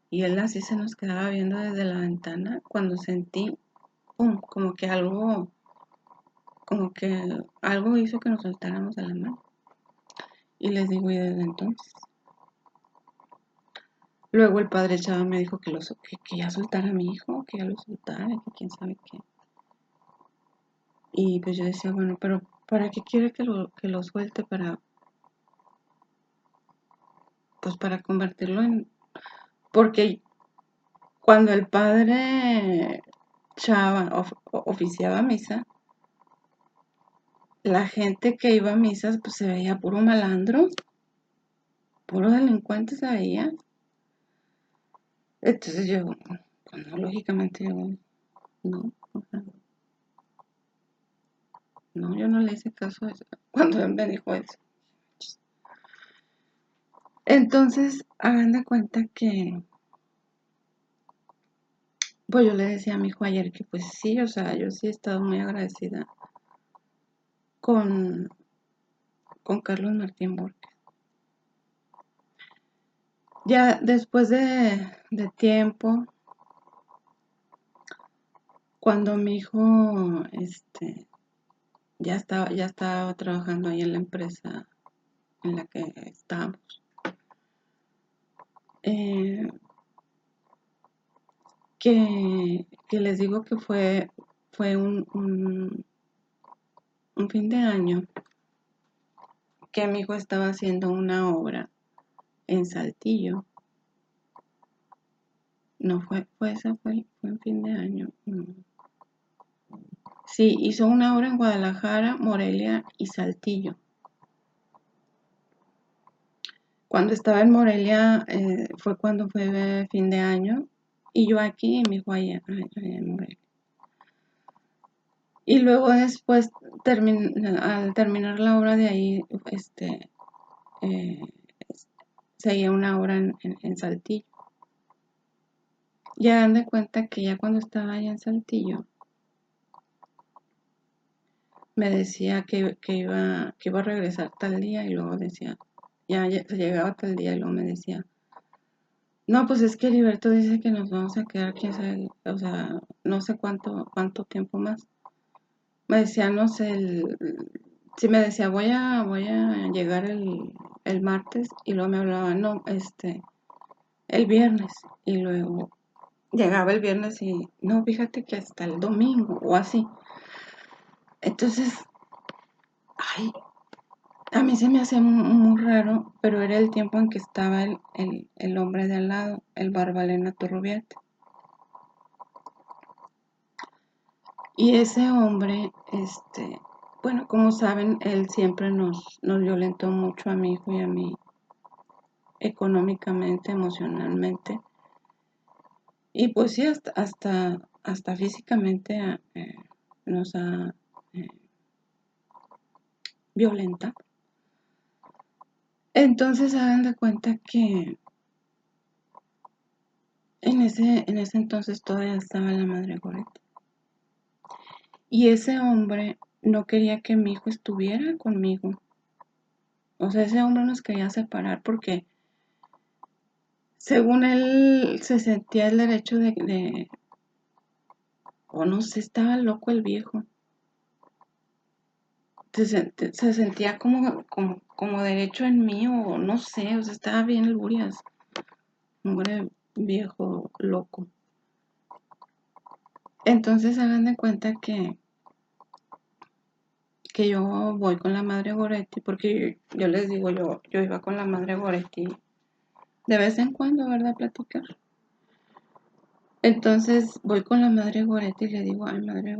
y él así se nos quedaba viendo desde la ventana, cuando sentí, pum, como que algo hizo que nos soltáramos de la mano. Y les digo, y desde entonces. Luego el padre Chava me dijo que ya soltara a mi hijo, que ya lo soltara, que quién sabe qué. Y pues yo decía, bueno, pero ¿para qué quiere que lo suelte? Pues para convertirlo en... Porque cuando el padre Chava oficiaba misa, la gente que iba a misas pues se veía puro malandro, puro delincuente se veía. Entonces yo, pues no, lógicamente yo, no, o sea, no, yo no le hice caso a eso, cuando él me dijo eso. Entonces, hagan de cuenta que, pues yo le decía a mi hijo ayer que pues sí, o sea, yo sí he estado muy agradecida con, con Carlos Martín Borges. Ya después de tiempo, cuando mi hijo ya estaba trabajando ahí en la empresa en la que estábamos, eh, que les digo que fue un fin de año que mi hijo estaba haciendo una obra en Saltillo. No fue en fin de año. Sí, hizo una obra en Guadalajara, Morelia y Saltillo. Cuando estaba en Morelia fue cuando fue fin de año y yo aquí y mi hijo allá en Morelia. Y luego después, al terminar la obra de ahí, eh, seguía una obra en Saltillo. Ya dan de cuenta que ya cuando estaba allá en Saltillo, me decía que iba a regresar tal día y luego decía, ya llegaba tal día y luego me decía, no, pues es que Heriberto dice que nos vamos a quedar, quién sabe, o sea, no sé cuánto tiempo más. Me decía, no sé, si me decía voy a llegar el martes y luego me hablaba, no, el viernes y luego llegaba el viernes y no, fíjate que hasta el domingo o así. Entonces, ay, a mí se me hacía muy raro, pero era el tiempo en que estaba el hombre de al lado, el Barbalena Turrubiate. Y ese hombre, bueno, como saben, él siempre nos violentó mucho a mi hijo y a mí, económicamente, emocionalmente. Y pues sí, hasta físicamente nos ha eh, violentado. Entonces hagan de cuenta que en ese entonces todavía estaba la madre Goretti. Y ese hombre no quería que mi hijo estuviera conmigo. O sea, ese hombre nos quería separar porque según él se sentía el derecho o no sé, estaba loco el viejo. Se sentía como derecho en mí o no sé, o sea, estaba bien el Burias. Un hombre viejo loco. Entonces hagan de cuenta que yo voy con la madre Goretti, porque yo les digo, yo iba con la madre Goretti de vez en cuando, ¿verdad? A platicar. Entonces voy con la madre Goretti y le digo, ay madre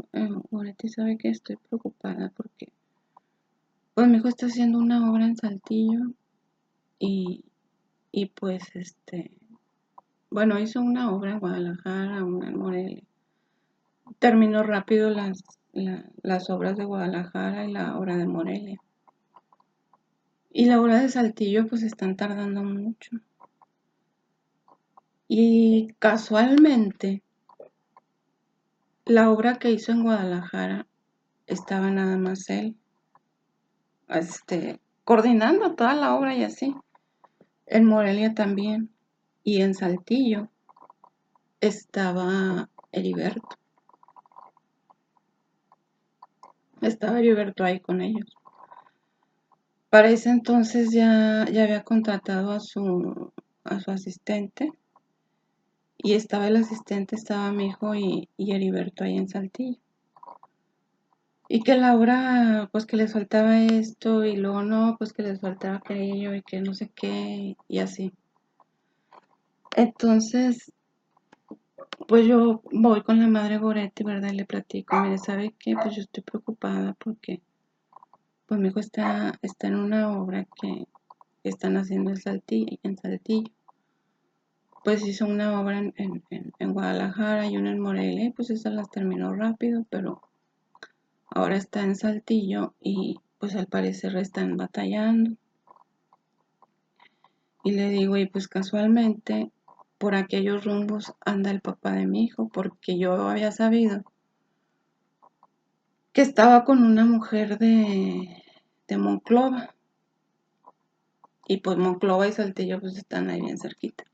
Goretti, ¿sabe que estoy preocupada? Porque pues mi hijo está haciendo una obra en Saltillo y, y pues bueno, hizo una obra en Guadalajara, una en Morelia. Terminó rápido las obras de Guadalajara y la obra de Morelia. Y la obra de Saltillo pues están tardando mucho. Y casualmente, la obra que hizo en Guadalajara estaba nada más él, coordinando toda la obra y así. En Morelia también. Y en Saltillo estaba Heriberto. Estaba Heriberto ahí con ellos. Para ese entonces ya había contratado a su asistente. Y estaba el asistente, estaba mi hijo y Heriberto ahí en Saltillo. Y que Laura, pues que les faltaba esto, y luego no, pues que les faltaba aquello, y que no sé qué, y así. Entonces, pues yo voy con la madre Goretti, ¿verdad? Y le platico, mire, ¿sabe qué? Pues yo estoy preocupada porque, pues mi hijo está en una obra que están haciendo en Saltillo. Pues hizo una obra en Guadalajara y una en Morelia, y pues esas las terminó rápido, pero ahora está en Saltillo y pues al parecer están batallando. Y le digo, y pues casualmente por aquellos rumbos anda el papá de mi hijo, porque yo había sabido que estaba con una mujer de Monclova. Y pues Monclova y Saltillo pues están ahí bien cerquita.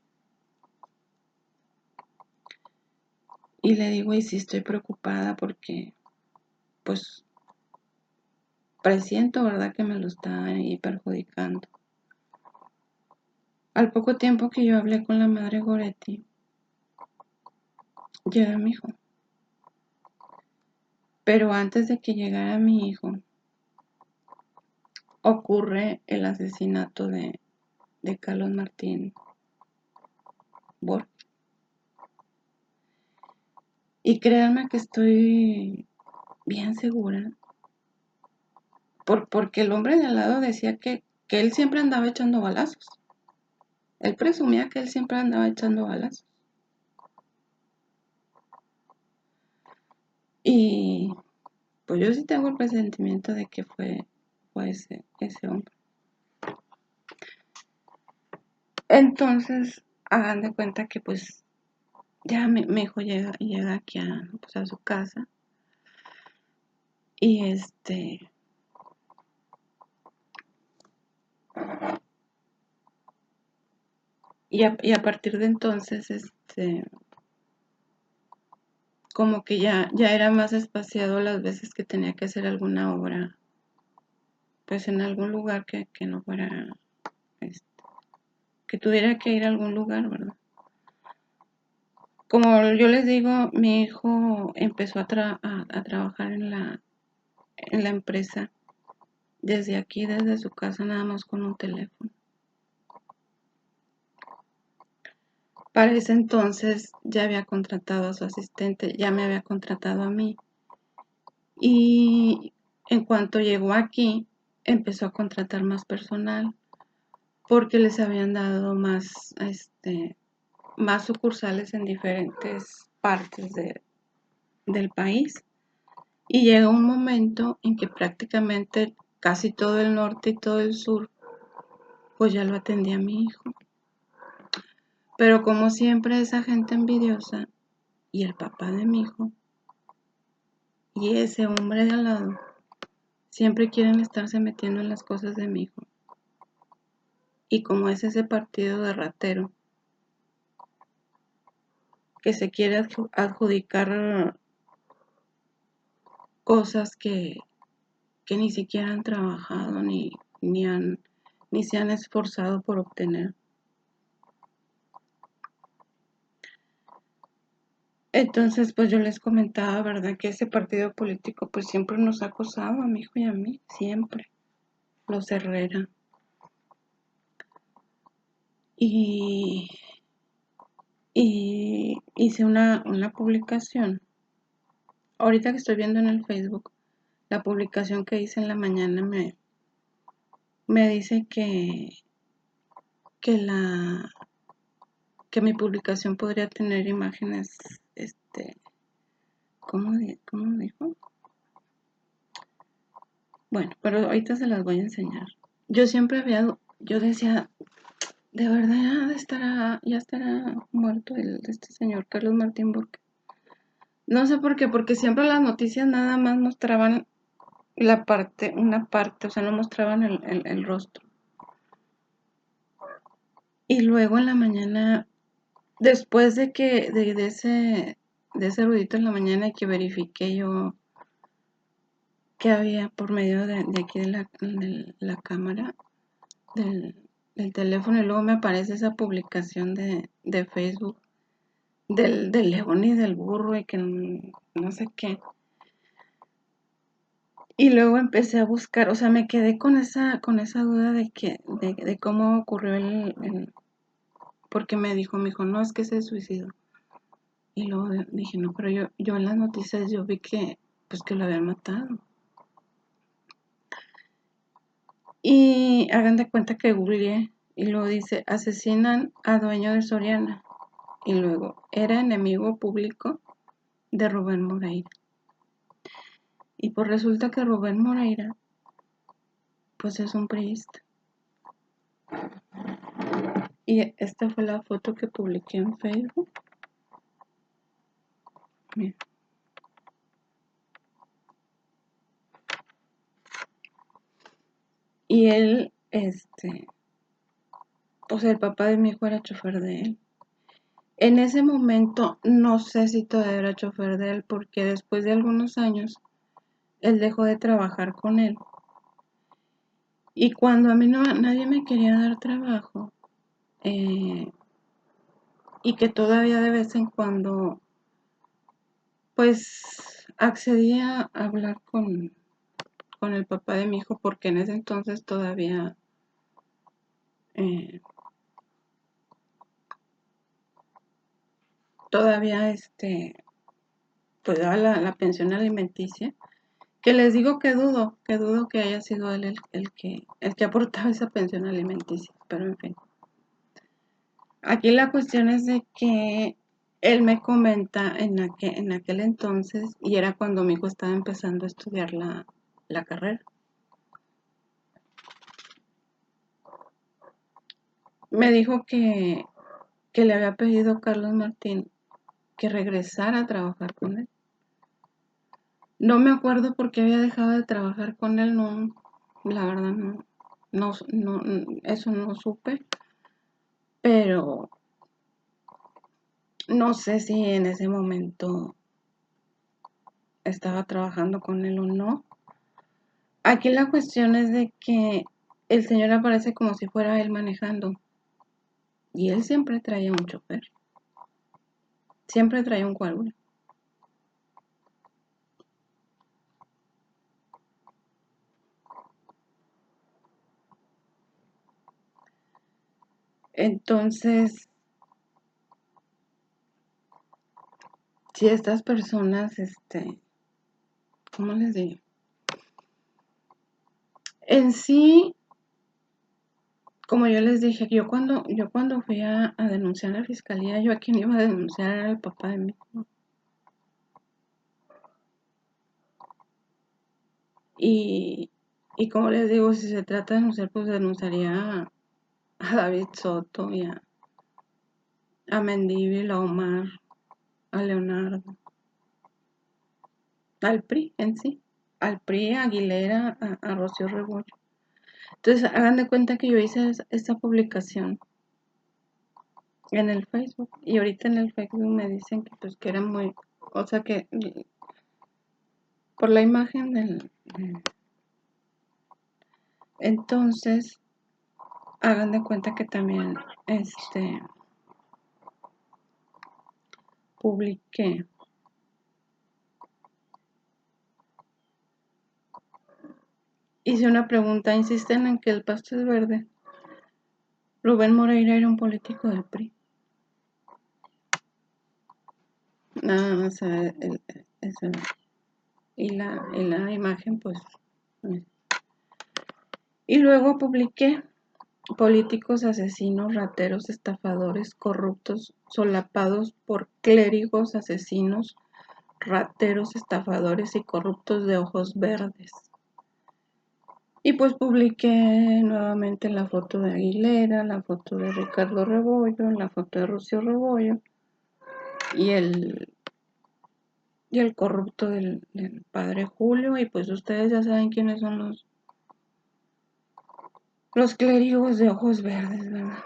Y le digo, y sí estoy preocupada porque pues presiento, ¿verdad? Que me lo está ahí perjudicando. Al poco tiempo que yo hablé con la madre Goretti, llega mi hijo. Pero antes de que llegara mi hijo, ocurre el asesinato de Carlos Martín Borges. Y créanme que estoy bien segura, porque el hombre de al lado decía que él siempre andaba echando balazos. Él presumía que él siempre andaba echando balazos. Y pues yo sí tengo el presentimiento de que fue ese hombre. Entonces, hagan de cuenta que pues ya mi hijo llega aquí pues, a su casa. Y y a partir de entonces, como que ya era más espaciado las veces que tenía que hacer alguna obra pues en algún lugar que no fuera, este, que tuviera que ir a algún lugar, ¿verdad? Como yo les digo, mi hijo empezó a trabajar en la empresa desde aquí, desde su casa, nada más con un teléfono. Para ese entonces ya había contratado a su asistente, ya me había contratado a mí. Y en cuanto llegó aquí, empezó a contratar más personal porque les habían dado más sucursales en diferentes partes del país. Y llegó un momento en que prácticamente casi todo el norte y todo el sur, pues ya lo atendía mi hijo. Pero como siempre esa gente envidiosa y el papá de mi hijo y ese hombre de al lado siempre quieren estarse metiendo en las cosas de mi hijo. Y como es ese partido de ratero que se quiere adjudicar cosas que ni siquiera han trabajado ni se han esforzado por obtener. Entonces, pues yo les comentaba, ¿verdad? Que ese partido político pues siempre nos ha acosado a mi hijo y a mí, siempre. Los Herrera. Y hice una publicación. Ahorita que estoy viendo en el Facebook, la publicación que hice en la mañana me dice que mi publicación podría tener imágenes, ¿cómo dijo? Bueno, pero ahorita se las voy a enseñar. Yo decía, de verdad ya estará muerto este señor Carlos Martín Burke. No sé por qué, porque siempre las noticias nada más mostraban una parte, o sea, no mostraban el rostro. Y luego en la mañana, después de ese ruidito en la mañana que verifiqué yo que había por medio de aquí de la cámara del teléfono, y luego me aparece esa publicación de Facebook del león y del burro y que no sé qué. Y luego empecé a buscar, o sea, me quedé con esa duda de cómo ocurrió porque me dijo, no, es que se suicidó. Y luego dije, no, pero yo en las noticias yo vi pues que lo habían matado. Y hagan de cuenta que googleé y luego dice, asesinan a dueño de Soriana. Y luego, era enemigo público de Rubén Moreira. Y pues resulta que Rubén Moreira, pues es un priista. Y esta fue la foto que publiqué en Facebook. Miren. Y él, o sea, el papá de mi hijo era chofer de él. En ese momento, no sé si todavía era chofer de él, porque después de algunos años, él dejó de trabajar con él. Y cuando a mí nadie me quería dar trabajo, y que todavía de vez en cuando, pues, accedía a hablar con el papá de mi hijo, porque en ese entonces todavía eh, pues daba la pensión alimenticia, que les digo que dudo que haya sido él el que aportaba esa pensión alimenticia, pero en fin. Aquí la cuestión es de que él me comenta en aquel entonces, y era cuando mi hijo estaba empezando a estudiar la carrera. Me dijo que le había pedido Carlos Martín que regresara a trabajar con él. No me acuerdo por qué había dejado de trabajar con él, no, la verdad no, eso no supe, pero no sé si en ese momento estaba trabajando con él o no. Aquí la cuestión es de que el señor aparece como si fuera él manejando. Y él siempre traía un chofer. Siempre traía un cuadro. Entonces, si estas personas, ¿cómo les digo? En sí, como yo les dije, yo cuando fui a denunciar a la fiscalía, yo a quien iba a denunciar era el papá de mi hijo. Y como les digo, si se trata de denunciar, pues denunciaría a David Soto y a Mendívil, a Omar, a Leonardo, al PRI en sí, al PRI, a Aguilera, a Rocío Rebollo. Entonces, hagan de cuenta que yo hice esta publicación en el Facebook y ahorita en el Facebook me dicen que pues que era muy, o sea que por la imagen entonces hagan de cuenta que también publiqué hice una pregunta, insisten en que el pasto es verde. Rubén Moreira era un político del PRI. Nada más y la imagen pues. Y luego publiqué políticos asesinos, rateros, estafadores, corruptos, solapados por clérigos asesinos, rateros, estafadores y corruptos de ojos verdes. Y pues publiqué nuevamente la foto de Aguilera, la foto de Ricardo Rebollo, la foto de Rocío Rebollo y el corrupto del padre Julio. Y pues ustedes ya saben quiénes son los clérigos de ojos verdes, ¿verdad?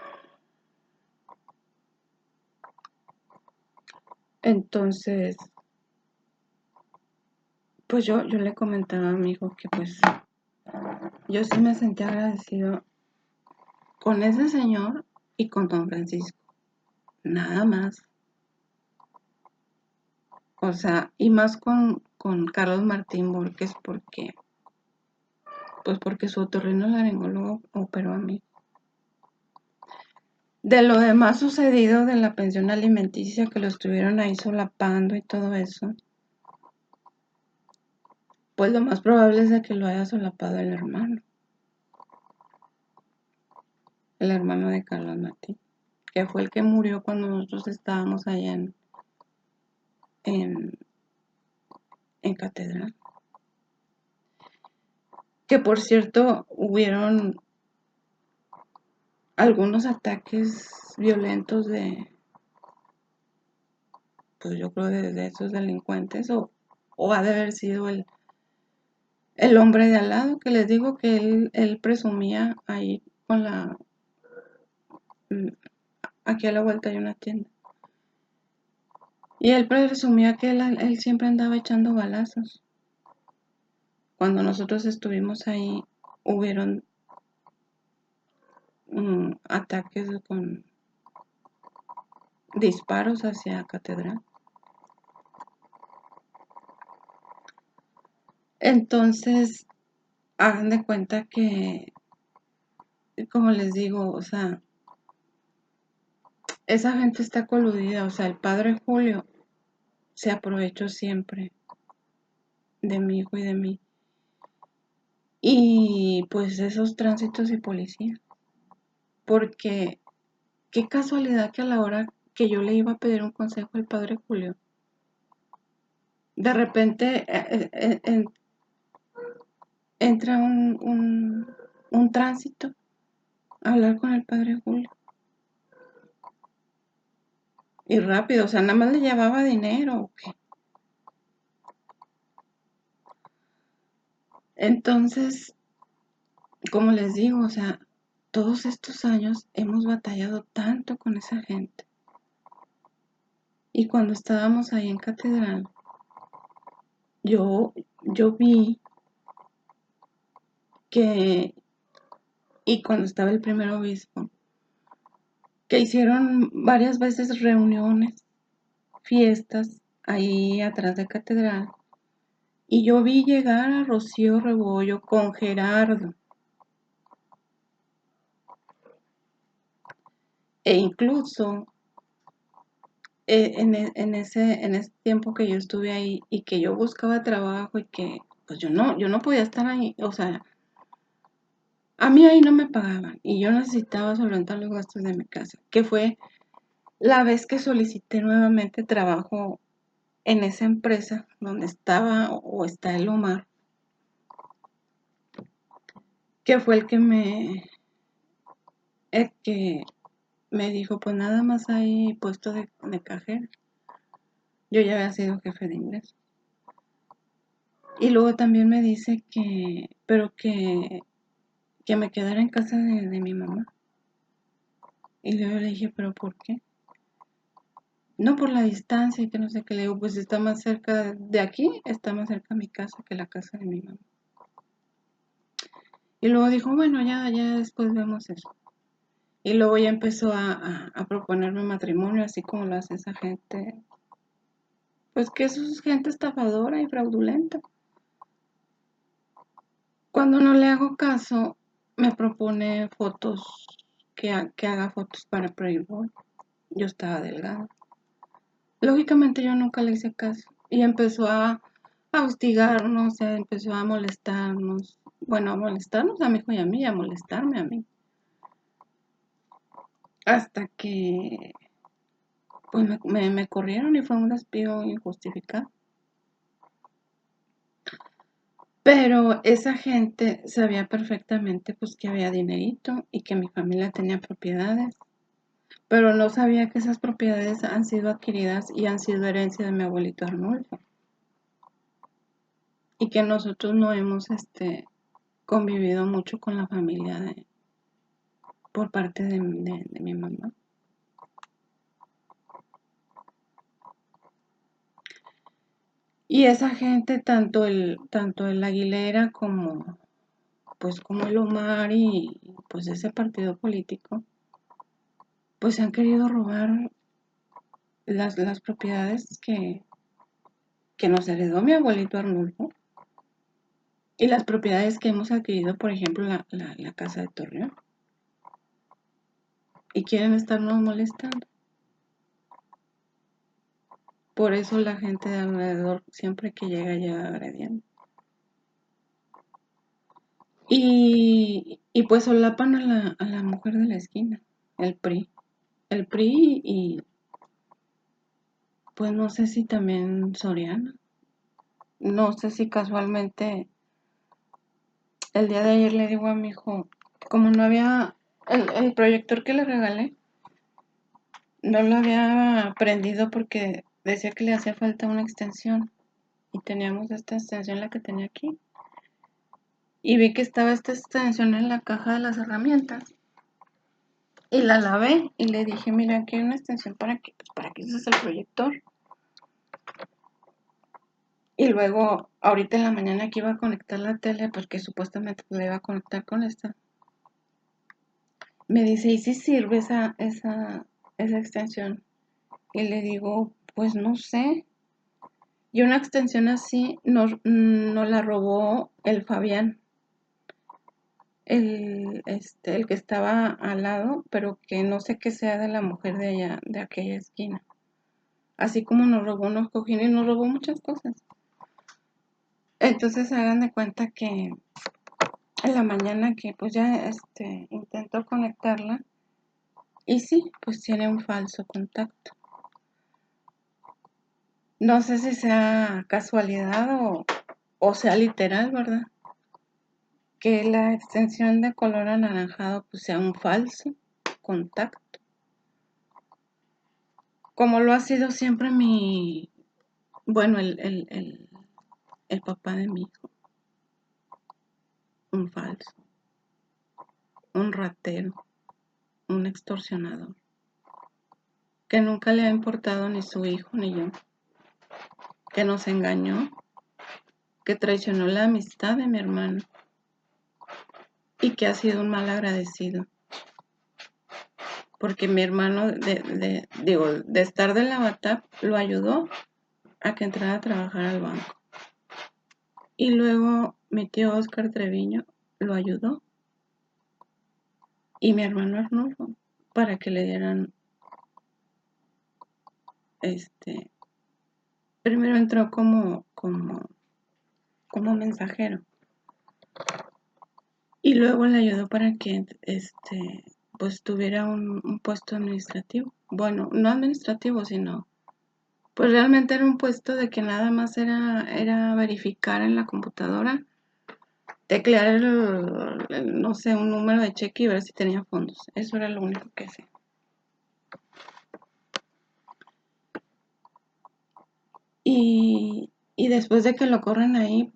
Entonces, pues yo le comentaba a mi hijo que pues yo sí me sentí agradecido con ese señor y con don Francisco, nada más. O sea, y más con Carlos Martín Borges porque su otorrinolaringólogo operó a mí. De lo demás sucedido de la pensión alimenticia que lo estuvieron ahí solapando y todo eso, pues lo más probable es de que lo haya solapado el hermano de Carlos Martín, que fue el que murió cuando nosotros estábamos allá en Catedral. Que por cierto, hubieron algunos ataques violentos pues yo creo de esos delincuentes, o ha de haber sido el hombre de al lado, que les digo que él presumía ahí con aquí a la vuelta hay una tienda. Y él presumía que él siempre andaba echando balazos. Cuando nosotros estuvimos ahí, hubieron ataques con disparos hacia Catedral. Entonces, hagan de cuenta que, como les digo, o sea, esa gente está coludida, o sea, el padre Julio se aprovechó siempre de mi hijo y de mí. Y pues esos tránsitos y policía. Porque qué casualidad que a la hora que yo le iba a pedir un consejo al padre Julio, de repente entra un tránsito a hablar con el padre Julio. Y rápido, o sea, nada más le llevaba dinero. ¿O qué? Entonces, como les digo, o sea, todos estos años hemos batallado tanto con esa gente. Y cuando estábamos ahí en Catedral, yo vi que, y cuando estaba el primer obispo, que hicieron varias veces reuniones, fiestas ahí atrás de catedral, y yo vi llegar a Rocío Rebollo con Gerardo, e incluso en ese tiempo que yo estuve ahí y que yo buscaba trabajo y que pues yo no podía estar ahí, o sea, a mí ahí no me pagaban y yo necesitaba solventar los gastos de mi casa, que fue la vez que solicité nuevamente trabajo en esa empresa donde estaba o está el Omar, que fue el que me dijo, pues nada más hay puesto de cajera. Yo ya había sido jefe de ingresos. Y luego también me dice pero que me quedara en casa de mi mamá. Y luego le dije, ¿pero por qué? No, por la distancia y que no sé qué. Le digo, pues está más cerca de aquí, está más cerca mi casa que la casa de mi mamá. Y luego dijo, bueno, ya después vemos eso. Y luego ya empezó a proponerme matrimonio, así como lo hace esa gente. Pues que eso es gente estafadora y fraudulenta. Cuando no le hago caso, me propone fotos, que haga fotos para Playboy. Yo estaba delgada. Lógicamente yo nunca le hice caso. Y empezó a hostigarnos, empezó a molestarnos. Bueno, a molestarnos a mi hijo y a mí, a molestarme a mí. Hasta que pues me corrieron y fue un despido injustificado. Pero esa gente sabía perfectamente pues que había dinerito y que mi familia tenía propiedades, pero no sabía que esas propiedades han sido adquiridas y han sido herencia de mi abuelito Arnulfo y que nosotros no hemos convivido mucho con la familia por parte de mi mamá. Y esa gente, tanto el Aguilera como el Omar y pues ese partido político, pues han querido robar las propiedades que nos heredó mi abuelito Arnulfo y las propiedades que hemos adquirido, por ejemplo, la casa de Torreón. Y quieren estarnos molestando. Por eso la gente de alrededor, siempre que llega agrediendo. Y pues solapan a la mujer de la esquina, el PRI. El PRI y pues no sé si también Soriana. No sé si casualmente el día de ayer le digo a mi hijo, como no había el proyector que le regalé, no lo había prendido porque decía que le hacía falta una extensión. Y teníamos esta extensión, la que tenía aquí. Y vi que estaba esta extensión en la caja de las herramientas. Y la lavé y le dije, mira, aquí hay una extensión para que uses el proyector. Y luego, ahorita en la mañana que iba a conectar la tele, porque supuestamente la iba a conectar con esta, me dice, ¿y si sirve esa extensión? Y le digo, pues no sé. Y una extensión así nos la robó el Fabián, el que estaba al lado, pero que no sé qué sea de la mujer de allá, de aquella esquina. Así como nos robó unos cojines, nos robó muchas cosas. Entonces hagan de cuenta que en la mañana que pues ya intentó conectarla y sí, pues tiene un falso contacto. No sé si sea casualidad o sea literal, ¿verdad? Que la extensión de color anaranjado pues sea un falso contacto. Como lo ha sido siempre el papá de mi hijo. Un falso, un ratero, un extorsionador, que nunca le ha importado ni su hijo ni yo, que nos engañó, que traicionó la amistad de mi hermano. y que ha sido un mal agradecido. Porque mi hermano, de estar de la bata, lo ayudó a que entrara a trabajar al banco. Y luego mi tío Oscar Treviño lo ayudó. Y mi hermano Arnulfo, para que le dieran, primero entró como mensajero. Y luego le ayudó para que, pues tuviera un puesto administrativo. Bueno, no administrativo, sino, pues realmente era un puesto de que nada más era verificar en la computadora, teclear no sé, un número de cheque y ver si tenía fondos. Eso era lo único que hacía. Y después de que lo corren ahí,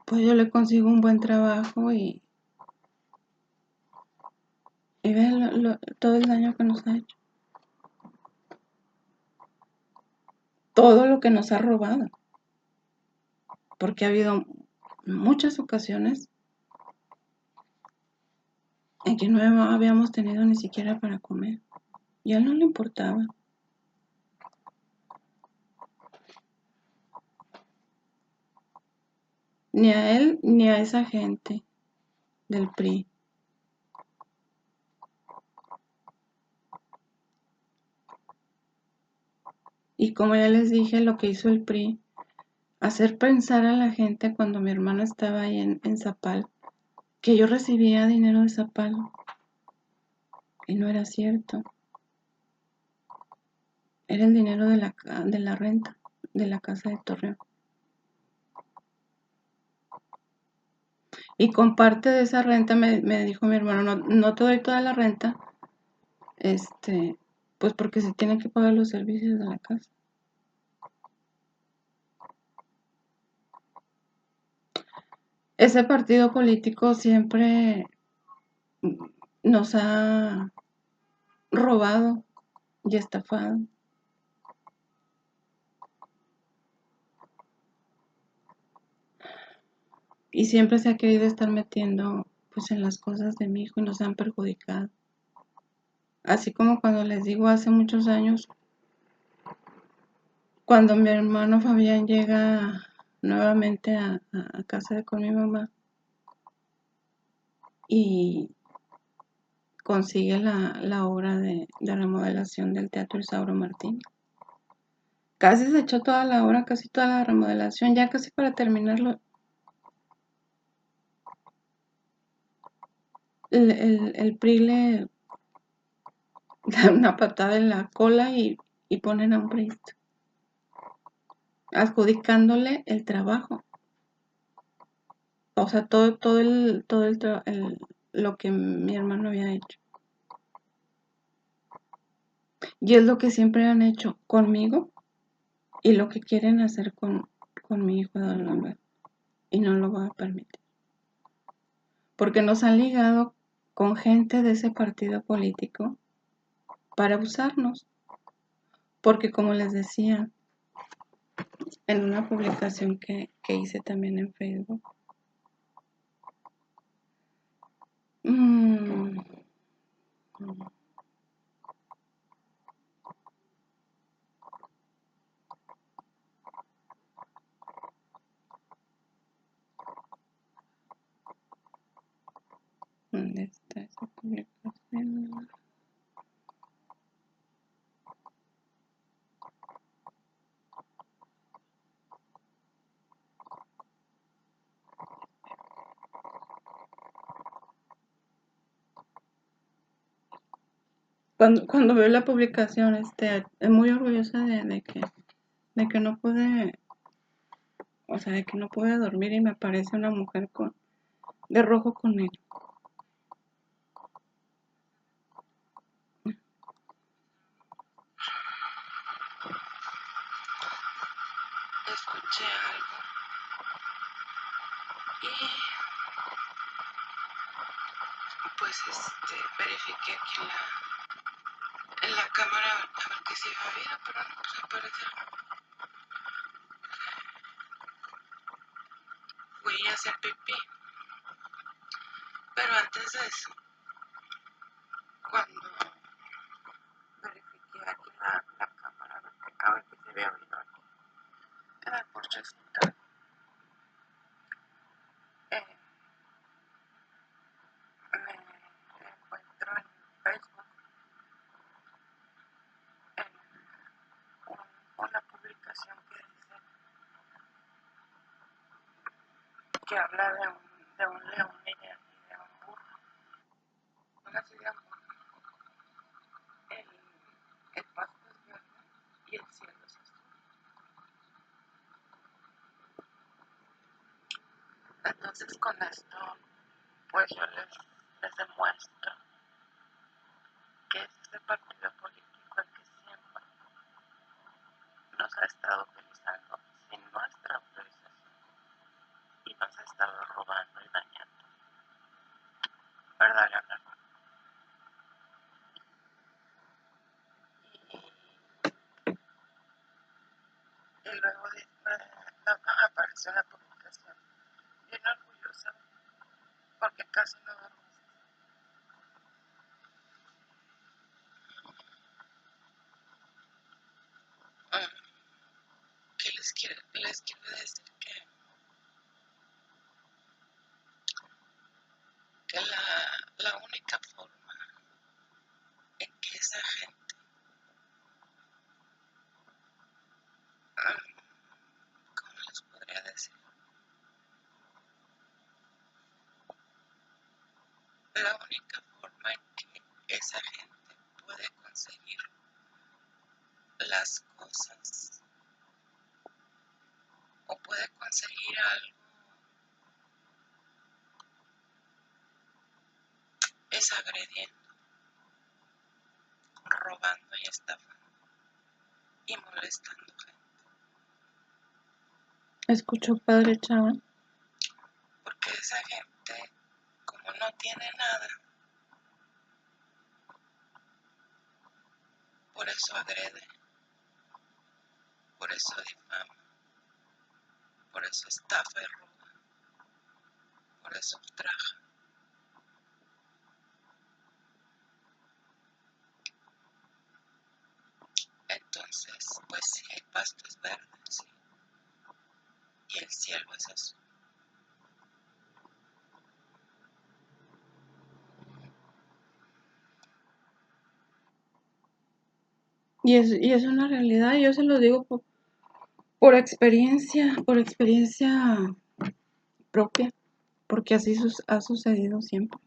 pues yo le consigo un buen trabajo y ve todo el daño que nos ha hecho. Todo lo que nos ha robado. Porque ha habido muchas ocasiones en que no habíamos tenido ni siquiera para comer. Y a él no le importaba. Ni a él ni a esa gente del PRI. Y como ya les dije, lo que hizo el PRI, hacer pensar a la gente cuando mi hermano estaba ahí en Zapal, que yo recibía dinero de Zapal. Y no era cierto. Era el dinero de la renta de la casa de Torreón. Y con parte de esa renta me dijo mi hermano, no te doy toda la renta, pues porque se tienen que pagar los servicios de la casa. Ese partido político siempre nos ha robado y estafado. Y siempre se ha querido estar metiendo pues en las cosas de mi hijo y nos han perjudicado. Así como cuando les digo hace muchos años, cuando mi hermano Fabián llega nuevamente a casa con mi mamá y consigue la obra de remodelación del Teatro Isauro Martín. Casi se echó toda la obra, casi toda la remodelación, ya casi para terminarlo. El PRI le da una patada en la cola y ponen a un priista, adjudicándole el trabajo. O sea, todo lo que mi hermano había hecho. Y es lo que siempre han hecho conmigo y lo que quieren hacer con mi hijo Don Lambert. Y no lo va a permitir. Porque nos han ligado con gente de ese partido político para usarnos. Porque como les decía, en una publicación que hice también en Facebook, ¿dónde está esa publicación? Cuando veo la publicación, es muy orgullosa de que no pude, o sea, de que no pude dormir y me aparece una mujer de rojo con negro. Escuché algo y pues verifiqué aquí en la cámara a ver que si iba bien, pero no, pues aparece. Fui a hacer pipí antes de eso, cuando verifiqué aquí la cámara, a ver qué se había oído aquí en el porchecito, me encuentro en Facebook una publicación que dice que habla de un león y de un burro. Una ciudad, el pasto es verde y el cielo es azul. Entonces con esto, pues yo les demuestro que es este partido político el que siempre nos ha estado utilizando sin nuestra autorización y nos ha estado robando y dañando. ¿Verdad, Leonardo? Y luego apareció la publicación bien orgullosa porque casi no dormiste. ¿Qué les quiero decir? Que la única forma en que esa gente, ¿cómo les podría decir? La única forma en que esa gente puede conseguir las cosas o puede conseguir algo es agrediendo, robando y estafando y molestando gente. ¿Escuchó, padre Chava? Porque esa gente, como no tiene nada, por eso agrede, por eso difama, por eso estafa y roba, por eso ultraja. Entonces, pues sí, el pasto es verde, sí, y el cielo es azul. Y es una realidad, yo se lo digo por experiencia propia, porque así ha sucedido siempre.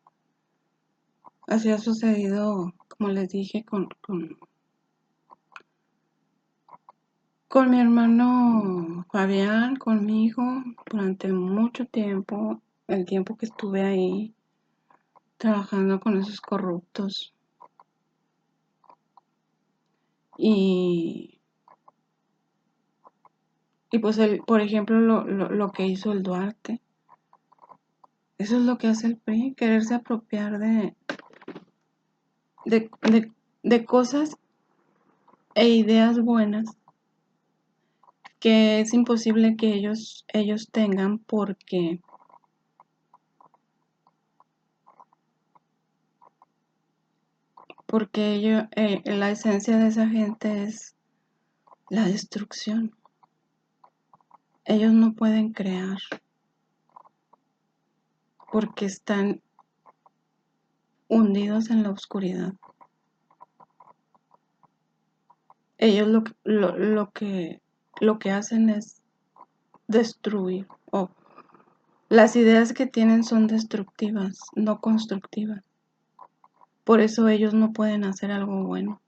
Así ha sucedido, como les dije, con mi hermano Fabián, conmigo, durante mucho tiempo, el tiempo que estuve ahí trabajando con esos corruptos. Y pues, por ejemplo, lo que hizo el Duarte, eso es lo que hace el PRI, quererse apropiar de cosas e ideas buenas que es imposible que ellos tengan porque la esencia de esa gente es la destrucción. Ellos no pueden crear porque están hundidos en la oscuridad. Ellos lo que hacen es destruir. Las ideas que tienen son destructivas, no constructivas. Por eso ellos no pueden hacer algo bueno.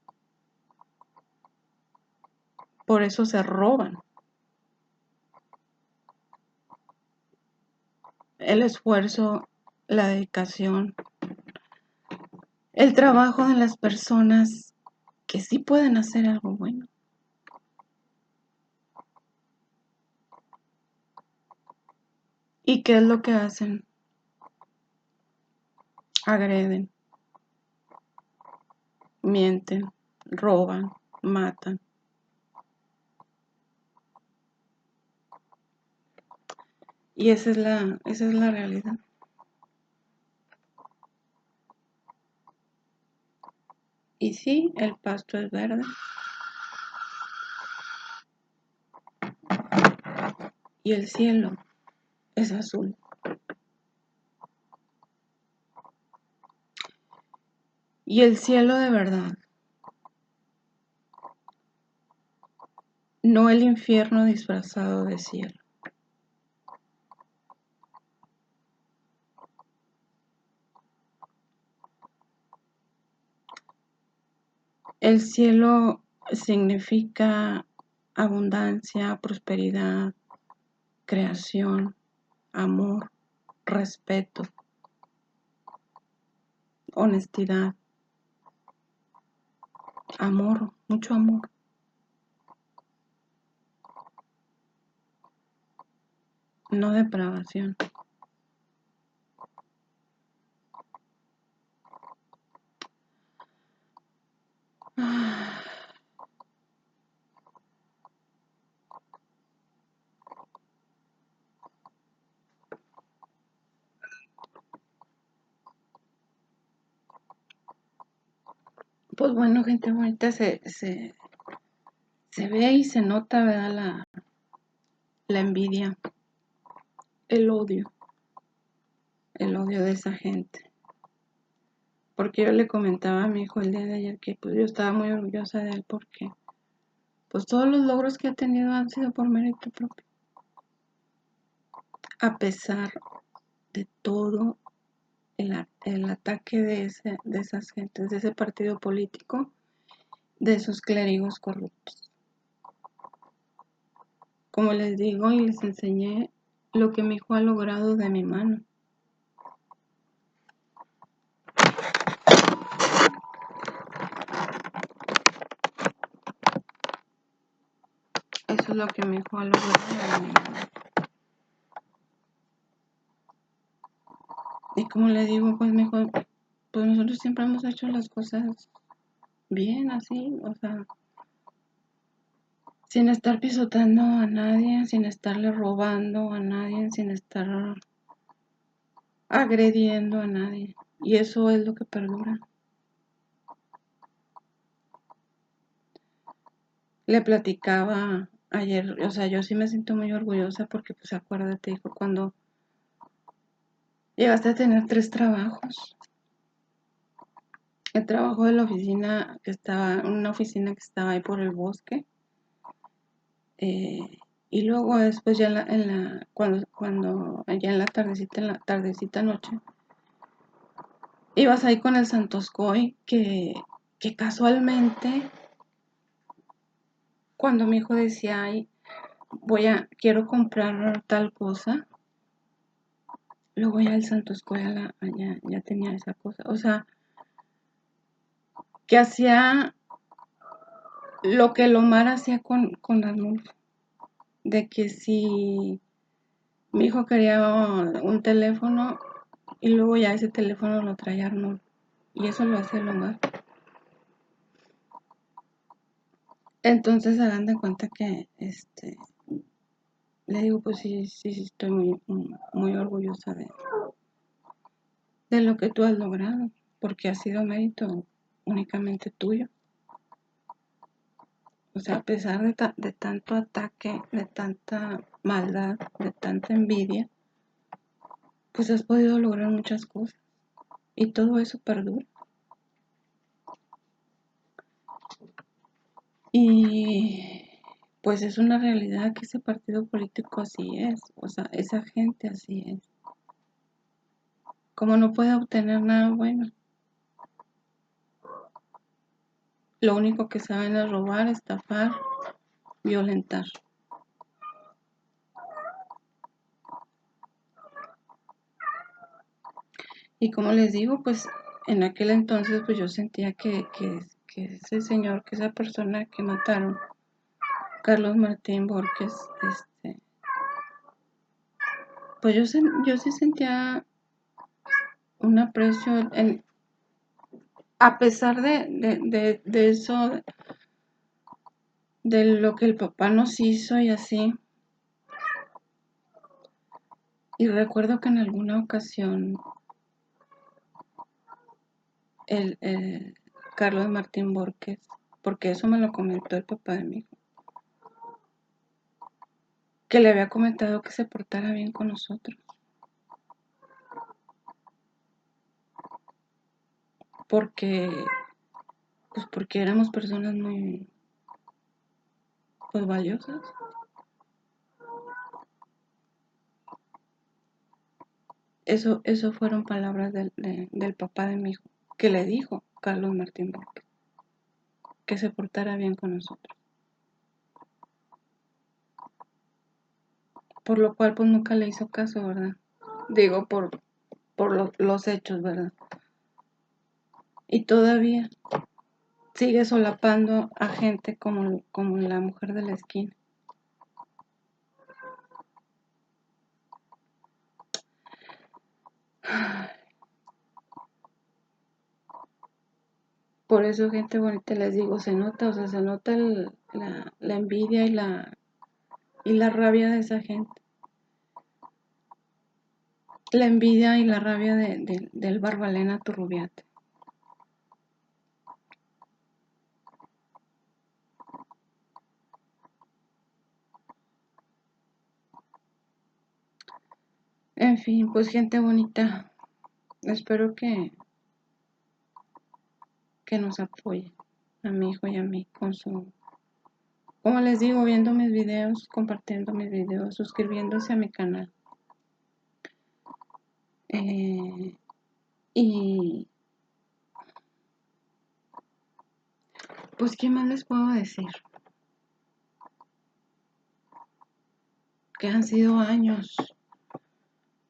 Por eso se roban el esfuerzo, la dedicación, el trabajo de las personas que sí pueden hacer algo bueno. ¿Y qué es lo que hacen? Agreden, mienten, roban, matan. Y esa es la realidad. Y sí, el pasto es verde. Y el cielo es azul. Y el cielo de verdad, no el infierno disfrazado de cielo. El cielo significa abundancia, prosperidad, creación, amor, respeto, honestidad, amor, mucho amor. No depravación. Pues bueno, gente bonita, se ve y se nota, ¿verdad? La envidia, el odio de esa gente. Porque yo le comentaba a mi hijo el día de ayer que pues yo estaba muy orgullosa de él porque pues todos los logros que ha tenido han sido por mérito propio. A pesar de todo el ataque de esas gentes, de ese partido político, de esos clérigos corruptos. Como les digo y les enseñé lo que mi hijo ha logrado de mi mano. Eso es lo que mi hijo ha logrado de mi mano. Y como le digo, pues mi hijo, pues nosotros siempre hemos hecho las cosas bien, así, o sea, sin estar pisotando a nadie, sin estarle robando a nadie, sin estar agrediendo a nadie. Y eso es lo que perdura. Le platicaba ayer, o sea, yo sí me siento muy orgullosa porque, pues, acuérdate, hijo, cuando llegaste a tener 3 trabajos. El trabajo de la oficina una oficina que estaba ahí por el bosque. Y luego después ya cuando ya en la tardecita noche, ibas ahí con el Santoscoy que casualmente cuando mi hijo decía, ay, quiero comprar tal cosa, luego ya el Santoscoy ya tenía esa cosa. O sea, que hacía lo que Lomar hacía con Arnulfo. De que si mi hijo quería un teléfono y luego ya ese teléfono lo traía Arnulfo. Y eso lo hace Lomar. Entonces hagan de cuenta que le digo, pues sí, estoy muy orgullosa de lo que tú has logrado, porque ha sido mérito únicamente tuyo. O sea, a pesar de tanto ataque, de tanta maldad, de tanta envidia, pues has podido lograr muchas cosas. Y todo eso perdura. Y pues es una realidad que ese partido político así es. O sea, esa gente así es. Como no puede obtener nada bueno, lo único que saben es robar, estafar, violentar. Y como les digo, pues en aquel entonces pues yo sentía que ese señor, que esa persona que mataron, Carlos Martín Borges, pues yo sí sentía un aprecio a pesar de eso, de lo que el papá nos hizo y así. Y recuerdo que en alguna ocasión Carlos Martín Borges, porque eso me lo comentó el papá de mi hijo, que le había comentado que se portara bien con nosotros, porque porque éramos personas muy valiosas. Eso fueron palabras del papá de mi hijo, que le dijo Carlos Martín Borges, que se portara bien con nosotros. Por lo cual pues nunca le hizo caso, ¿verdad? Digo, por los hechos, ¿verdad? Y todavía sigue solapando a gente como la mujer de la esquina. Por eso, gente bonita, les digo, se nota, se nota la envidia y la rabia de esa gente. La envidia y la rabia del Barbalena Turrubiate. En fin, pues gente bonita, espero que nos apoye a mi hijo y a mí con su, como les digo, viendo mis videos, compartiendo mis videos, suscribiéndose a mi canal. Y pues, ¿qué más les puedo decir? Que han sido años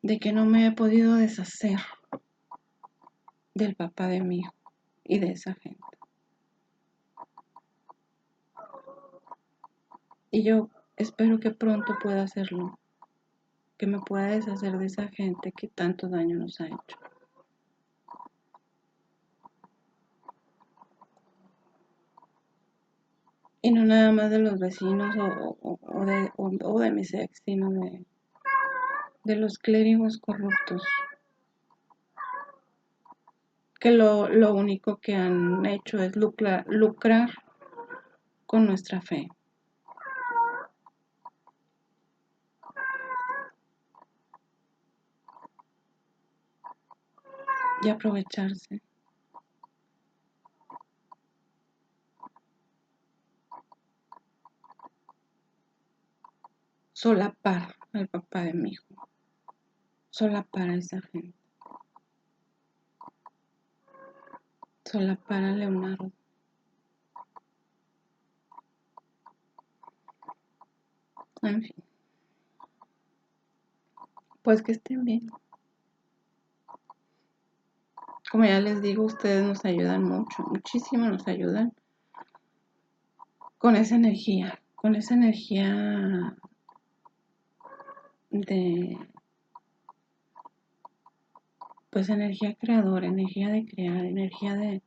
de que no me he podido deshacer del papá de mi hijo y de esa gente. Y yo espero que pronto pueda hacerlo, que me pueda deshacer de esa gente que tanto daño nos ha hecho. Y no nada más de los vecinos o de mis ex, sino de los clérigos corruptos, que lo único que han hecho es lucrar con nuestra fe. Y aprovecharse. Solapar al papá de mi hijo. Solapar a esa gente. Solapar a Leonardo. En fin. Pues que estén bien. Como ya les digo, ustedes nos ayudan mucho, muchísimo nos ayudan con esa energía de, pues energía creadora, energía de crear, energía de,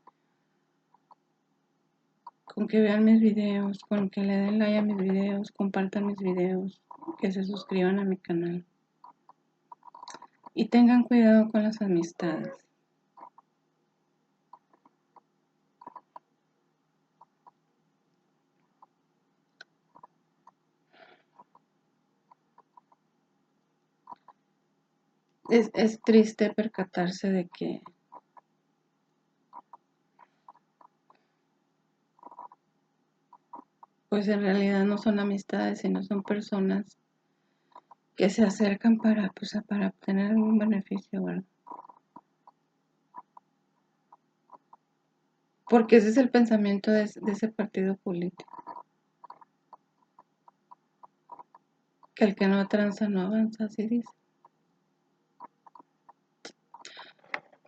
con que vean mis videos, con que le den like a mis videos, compartan mis videos, que se suscriban a mi canal. Y tengan cuidado con las amistades. Es triste percatarse de que pues en realidad no son amistades, sino son personas que se acercan para obtener algún beneficio, ¿verdad? Porque ese es el pensamiento de ese partido político. Que el que no tranza no avanza, así dice.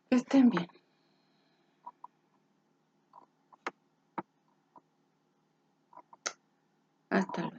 Que estén bien. Hasta luego.